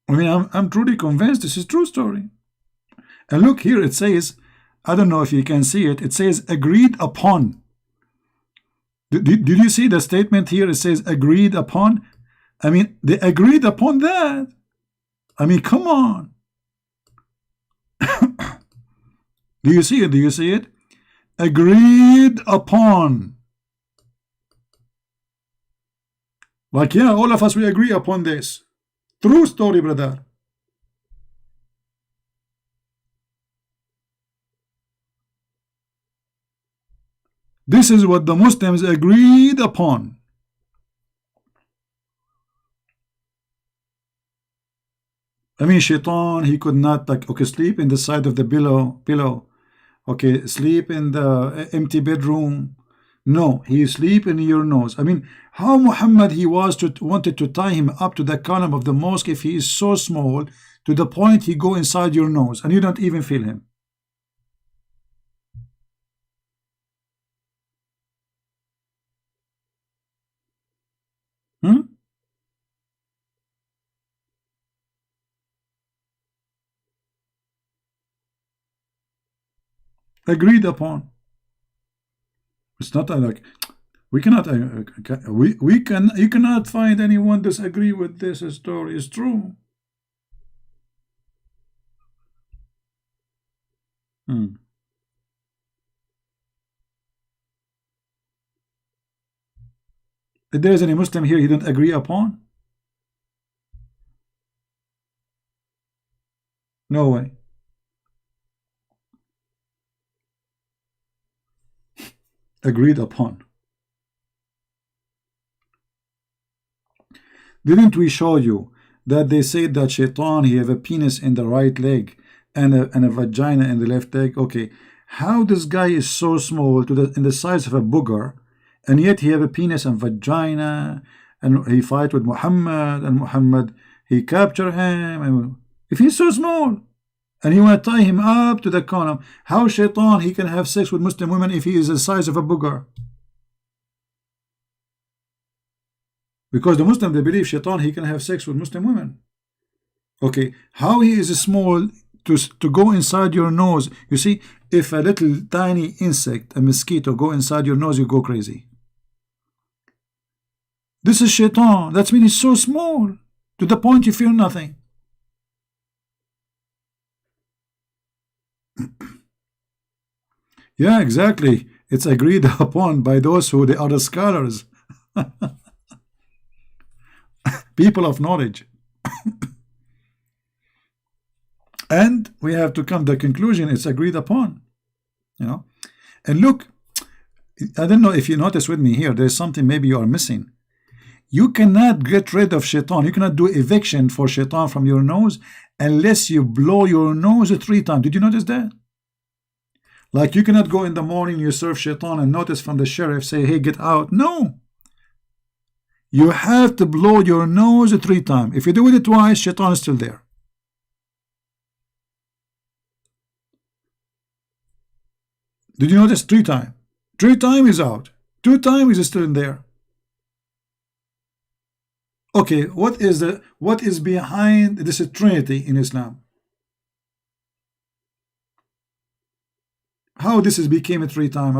I mean, I'm truly convinced this is true story. And look here, it says, I don't know if you can see it, it says agreed upon. Did you see the statement here? It says agreed upon. I mean, they agreed upon that. I mean, come on. Do you see it? Do you see it? Agreed upon. Like, yeah, all of us, we agree upon this. True story, brother. This is what the Muslims agreed upon. I mean, Shaitan, he could not, like, okay, sleep in the side of the pillow. Okay, sleep in the empty bedroom. No, he sleep in your nose. I mean, how Muhammad he was wanted to tie him up to the column of the mosque if he is so small to the point he go inside your nose and you don't even feel him. Hmm? Agreed upon. It's not like we cannot. We can. You cannot find anyone disagree with this story. It's true. Hmm. If there is any Muslim here, he don't agree upon. No way. Agreed upon. Didn't we show you that they said that Shaitan he have a penis in the right leg and a vagina in the left leg? Okay, how this guy is so small to in the size of a booger, and yet he have a penis and vagina, and he fight with Muhammad, and Muhammad he capture him. And if he's so small, and you want to tie him up to the column, how Shaitan he can have sex with Muslim women if he is the size of a booger? Because the Muslim, they believe Shaitan, he can have sex with Muslim women. Okay, how he is small to go inside your nose? You see, if a little tiny insect, a mosquito, go inside your nose, you go crazy. This is Shaitan. That means he's so small to the point you feel nothing. Yeah, exactly. It's agreed upon by those who they are the scholars. People of knowledge. And we have to come to the conclusion it's agreed upon. You know, and look, I don't know if you notice with me here, there's something maybe you are missing. You cannot get rid of Shaitan. You cannot do eviction for Shaitan from your nose unless you blow your nose 3 times. Did you notice that? Like you cannot go in the morning, you serve Shaitan and notice from the sheriff, say, hey, get out. No. You have to blow your nose 3 times. If you do it twice, Shaitan is still there. Did you notice 3 times? 3 times is out. 2 times is still in there. Okay, what is behind this Trinity in Islam? How this is became a 3 times?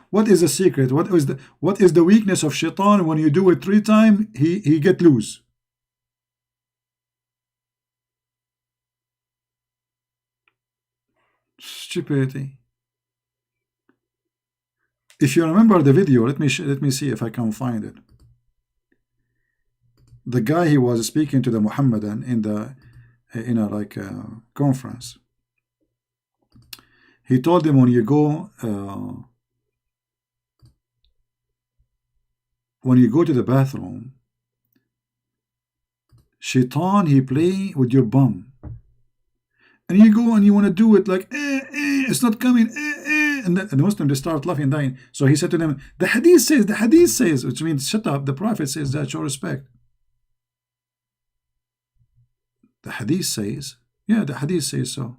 What is the secret? What is the weakness of Shaitan? When you do it 3 times, he get loose. Stupidity. If you remember the video, let me see if I can find it. The guy he was speaking to the Muhammadan in a conference. He told him when you go to the bathroom, Shaitan he play with your bum, and you go and you want to do it like it's not coming, and the Muslim they start laughing, dying. So he said to them, the hadith says, which means shut up. The Prophet says that, show respect. The hadith says, yeah, the hadith says so.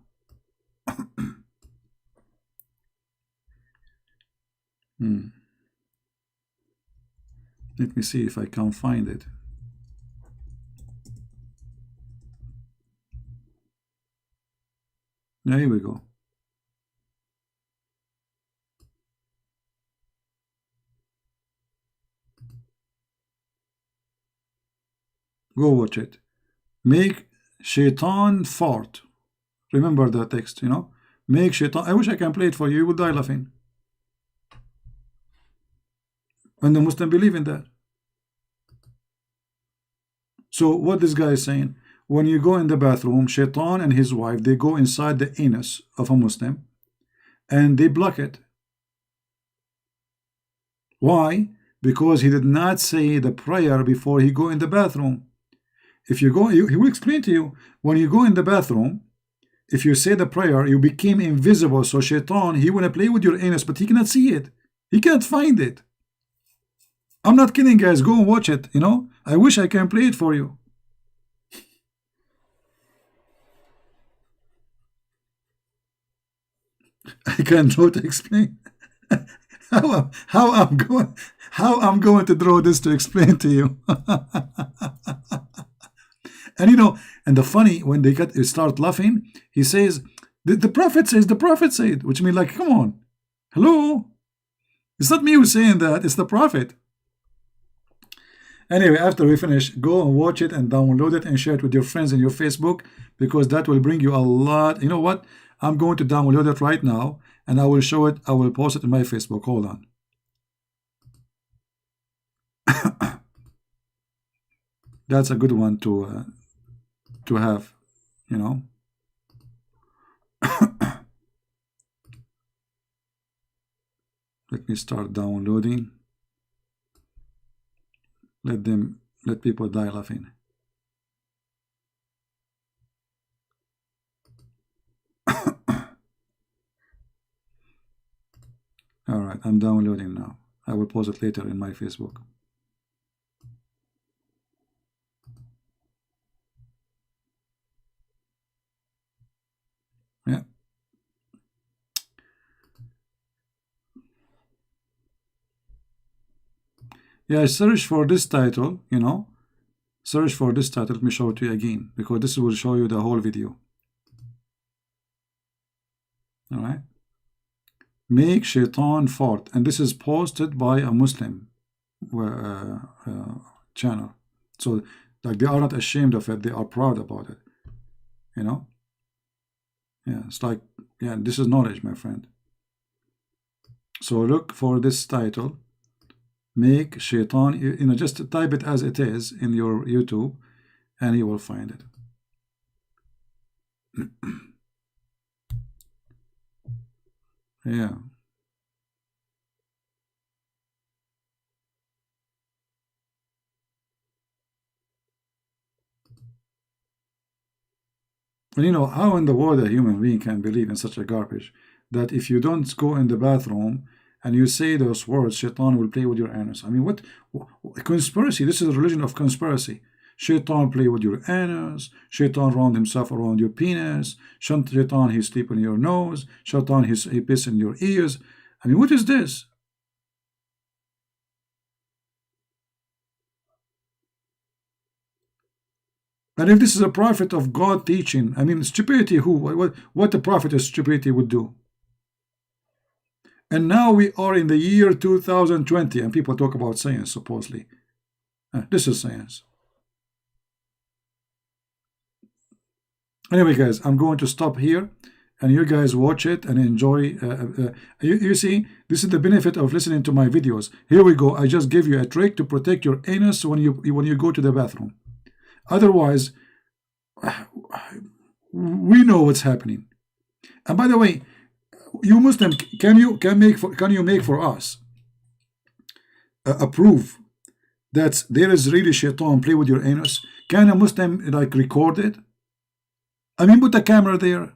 Let me see if I can find it. Now, here we go. Go watch it. Make Shaitan fart. Remember that text, you know? Make Shaitan. I wish I can play it for you. You will die laughing. And the Muslim believe in that. So what this guy is saying, when you go in the bathroom, Shaitan and his wife, they go inside the anus of a Muslim and they block it. Why? Because he did not say the prayer before he go in the bathroom. If you go, he will explain to you, when you go in the bathroom, if you say the prayer, you became invisible. So Shaitan, he want to play with your anus, but he cannot see it. He can't find it. I'm not kidding, guys. Go and watch it. You know, I wish I can play it for you. I can't explain how I'm going to draw this to explain to you. And you know, and the funny, when they start laughing, he says, the prophet says, the prophet said, which means like, come on, hello, it's not me who's saying that, it's the prophet. Anyway, after we finish, go and watch it and download it and share it with your friends in your Facebook, because that will bring you a lot. You know what? I'm going to download it right now and I will show it. I will post it in my Facebook. Hold on. That's a good one to have, you know. Let me start downloading. Let people die laughing. All right, I'm downloading now. I will post it later in my Facebook. Yeah. Yeah, search for this title, you know. Search for this title. Let me show it to you again, because this will show you the whole video. All right. Make Shaitan fart. And this is posted by a Muslim channel. So, like, they are not ashamed of it. They are proud about it. You know? Yeah, it's like, yeah, this is knowledge, my friend. So look for this title. Make Shaitan, you know, just type it as it is in your YouTube and you will find it. Yeah. And you know, how in the world a human being can believe in such a garbage, that if you don't go in the bathroom and you say those words, Shaitan will play with your anus. I mean, what conspiracy? This is a religion of conspiracy. Shaitan play with your anus. Shaitan round himself around your penis. Shaitan, he sleep in your nose. Shaitan, he piss in your ears. I mean, what is this? And if this is a prophet of God teaching, I mean, stupidity, what the prophet of stupidity would do? And now we are in the year 2020 and people talk about science, supposedly. This is science. Anyway, guys, I'm going to stop here and you guys watch it and enjoy. You see, this is the benefit of listening to my videos. Here we go. I just give you a trick to protect your anus when you go to the bathroom. Otherwise, we know what's happening. And by the way, you Muslim, can you make for us a proof that there is really Shaitan play with your anus? Can a Muslim like record it? I mean, put a camera there.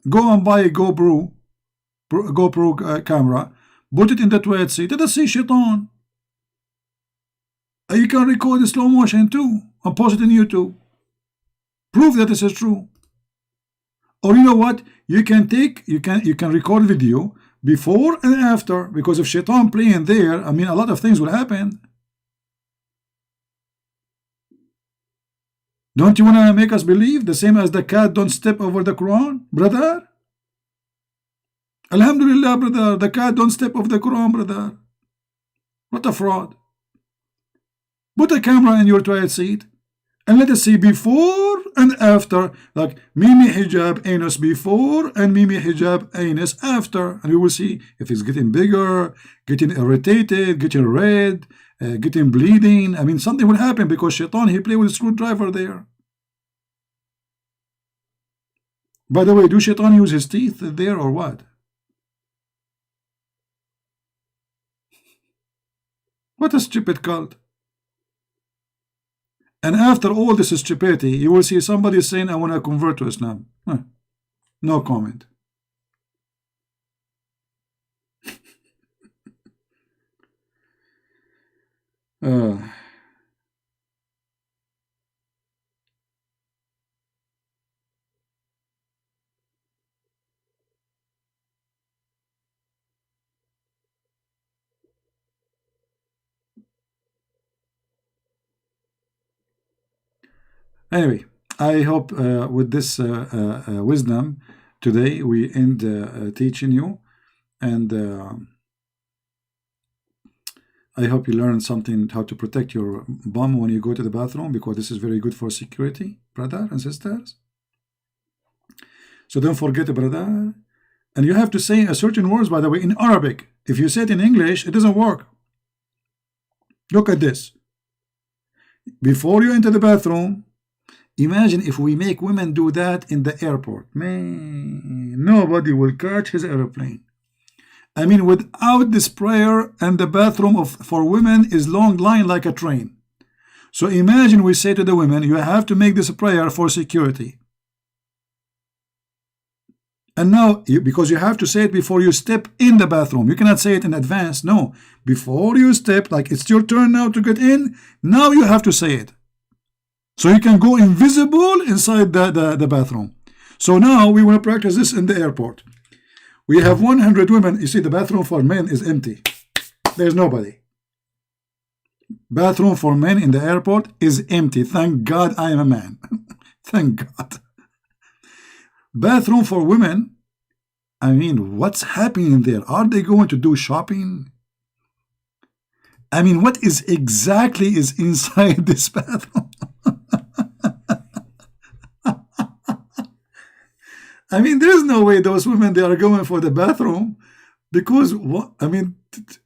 Go and buy a GoPro camera. Put it in the toilet seat. Let us see Shaitan. You can record in slow motion too and post it on YouTube. Prove that this is true. Or you know what? You can record video before and after, because if Shaitan playing there, I mean, a lot of things will happen. Don't you want to make us believe the same as the cat don't step over the Quran, brother? Alhamdulillah, brother, the cat don't step over the Quran, brother. What a fraud. Put a camera in your toilet seat and let us see before and after, like Mimi Hijab anus before and Mimi Hijab anus after, and we will see if it's getting bigger, getting irritated, getting red, getting bleeding. I mean, something will happen because Shaitan, he play with a screwdriver there. By the way, do Shaitan use his teeth there or what? What a stupid cult. And after all this stupidity, you will see somebody saying, I want to convert to Islam. No comment. Anyway, I hope with this wisdom today we end teaching you, and I hope you learned something how to protect your bum when you go to the bathroom, because this is very good for security, brother and sisters. So don't forget, brother. And you have to say a certain words, by the way, in Arabic. If you say it in English, it doesn't work. Look at this. Before you enter the bathroom, imagine if we make women do that in the airport. Man, nobody will catch his airplane. I mean, without this prayer, and the bathroom for women is long line like a train. So imagine we say to the women, you have to make this prayer for security. And now, because you have to say it before you step in the bathroom. You cannot say it in advance. No. Before you step, like it's your turn now to get in, now you have to say it. So you can go invisible inside the bathroom. So now we want to practice this in the airport. We have 100 women. You see, the bathroom for men is empty. There's nobody. Bathroom for men in the airport is empty. Thank God I am a man. Thank God. Bathroom for women, I mean, what's happening there? Are they going to do shopping? I mean, what is exactly is inside this bathroom? I mean, there's no way those women, they are going for the bathroom, because what? I mean,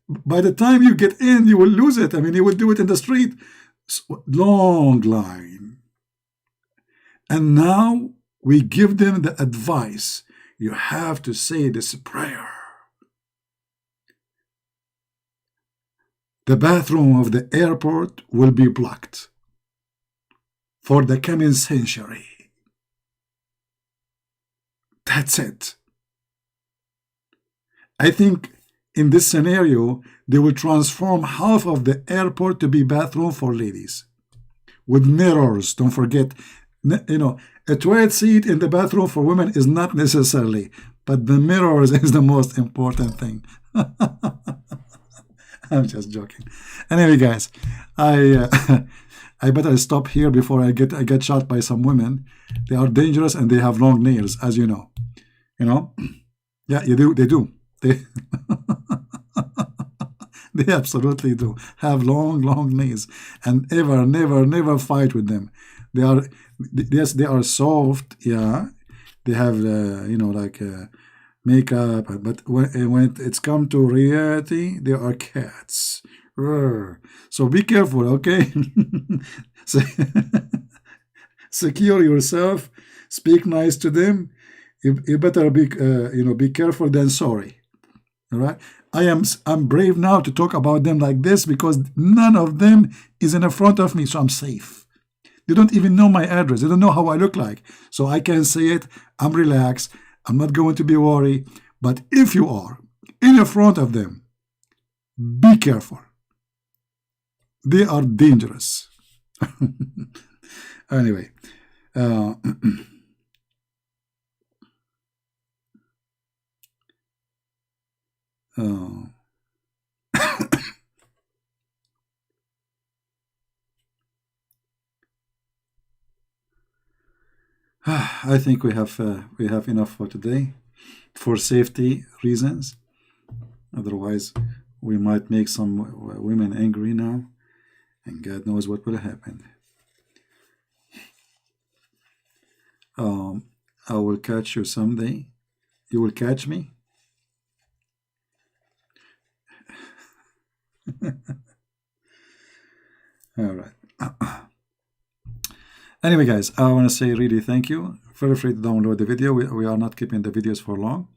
by the time you get in, you will lose it. I mean, you will do it in the street. Long line. And now we give them the advice. You have to say this prayer. The bathroom of the airport will be blocked for the coming century. That's it. I think in this scenario, they will transform half of the airport to be bathroom for ladies. With mirrors, don't forget. You know, a toilet seat in the bathroom for women is not necessarily, but the mirrors is the most important thing. I'm just joking. Anyway, guys, I better stop here before I get shot by some women. They are dangerous and they have long nails, as you know. You know? Yeah, they do. They they absolutely do have long nails, and never fight with them. They are, yes, they are soft. Yeah, they have you know, like makeup, but when it's come to reality, they are cats. So be careful, okay? So, secure yourself. Speak nice to them. You better be you know, be careful than sorry. All right. I'm brave now to talk about them like this because none of them is in the front of me, so I'm safe. They don't even know my address. They don't know how I look like, so I can say it. I'm relaxed. I'm not going to be worried. But if you are in the front of them, be careful. They are dangerous. Anyway. I think we have enough for today, for safety reasons. Otherwise, we might make some women angry now, and God knows what will happen. I will catch you someday. You will catch me. All right. Anyway, guys, I want to say really thank you. Feel free to download the video. We are not keeping the videos for long.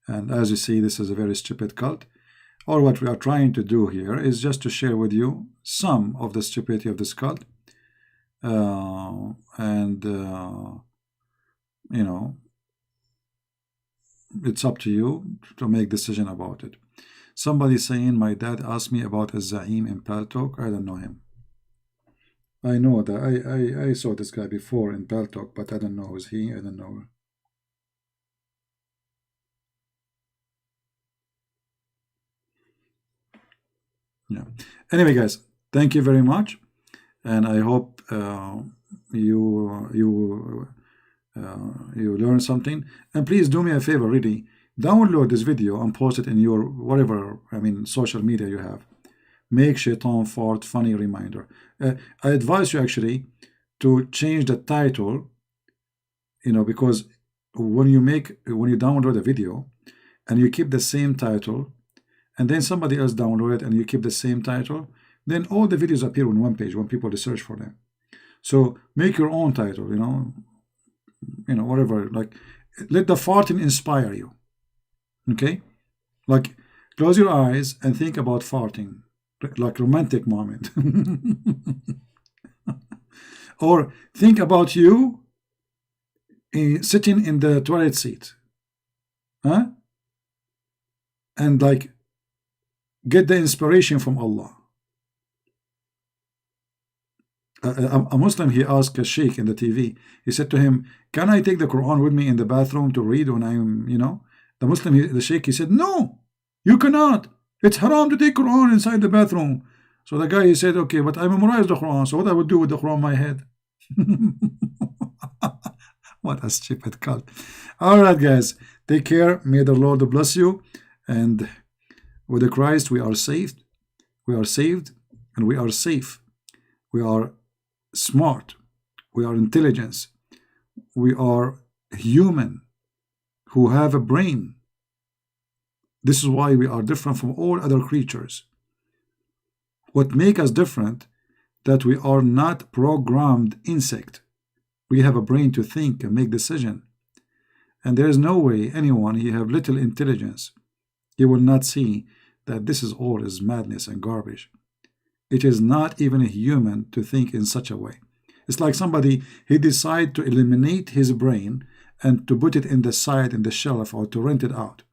And as you see, this is a very stupid cult. Or what we are trying to do here is just to share with you some of the stupidity of this cult. and you know, it's up to you to make decision about it. Somebody saying, my dad asked me about a Zaim in Paltalk. I don't know him. I know that I saw this guy before in Paltalk, but I don't know who's he. I don't know. Yeah. Anyway, guys, thank you very much, and I hope you learn something. And please do me a favor, really, download this video and post it in your whatever, I mean, social media you have. Make Shaitan fart funny reminder. I advise you actually to change the title, you know, because when you download a video and you keep the same title, and then somebody else download it and you keep the same title, then all the videos appear on one page when people search for them. So make your own title, you know, whatever, like, let the farting inspire you. Okay, like, close your eyes and think about farting, like romantic moment. Or think about you sitting in the toilet seat, huh? And like, get the inspiration from Allah. A Muslim, he asked a sheikh in the TV, he said to him, can I take the Quran with me in the bathroom to read when I'm, you know? The Muslim, the sheikh, he said, no, you cannot. It's haram to take Quran inside the bathroom. So the guy, he said, okay, but I memorized the Quran, so what I would do with the Quran in my head? What a stupid cult. All right, guys, take care. May the Lord bless you. And with the Christ, we are saved. We are saved, and we are safe. We are smart. We are intelligence. We are human who have a brain. This is why we are different from all other creatures. What makes us different, that we are not programmed insect. We have a brain to think and make decision. And there is no way anyone, he have little intelligence, he will not see that this is all is madness and garbage. It is not even a human to think in such a way. It's like somebody, he decide to eliminate his brain and to put it in the side, in the shelf, or to rent it out.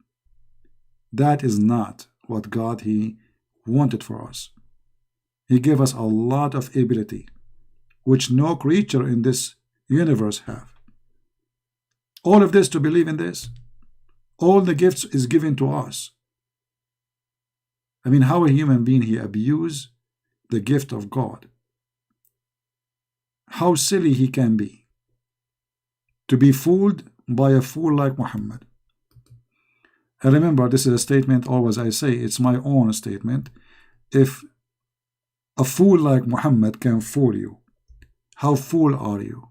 That is not what God, he wanted for us. He gave us a lot of ability, which no creature in this universe have. All of this, to believe in this, all the gifts is given to us. I mean, how a human being, he abuse the gift of God. How silly he can be to be fooled by a fool like Muhammad. And remember, this is a statement, always I say, it's my own statement. If a fool like Muhammad can fool you, how fool are you?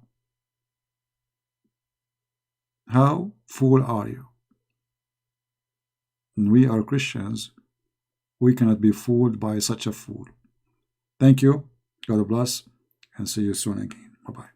How fool are you? And we are Christians. We cannot be fooled by such a fool. Thank you. God bless, and see you soon again. Bye-bye.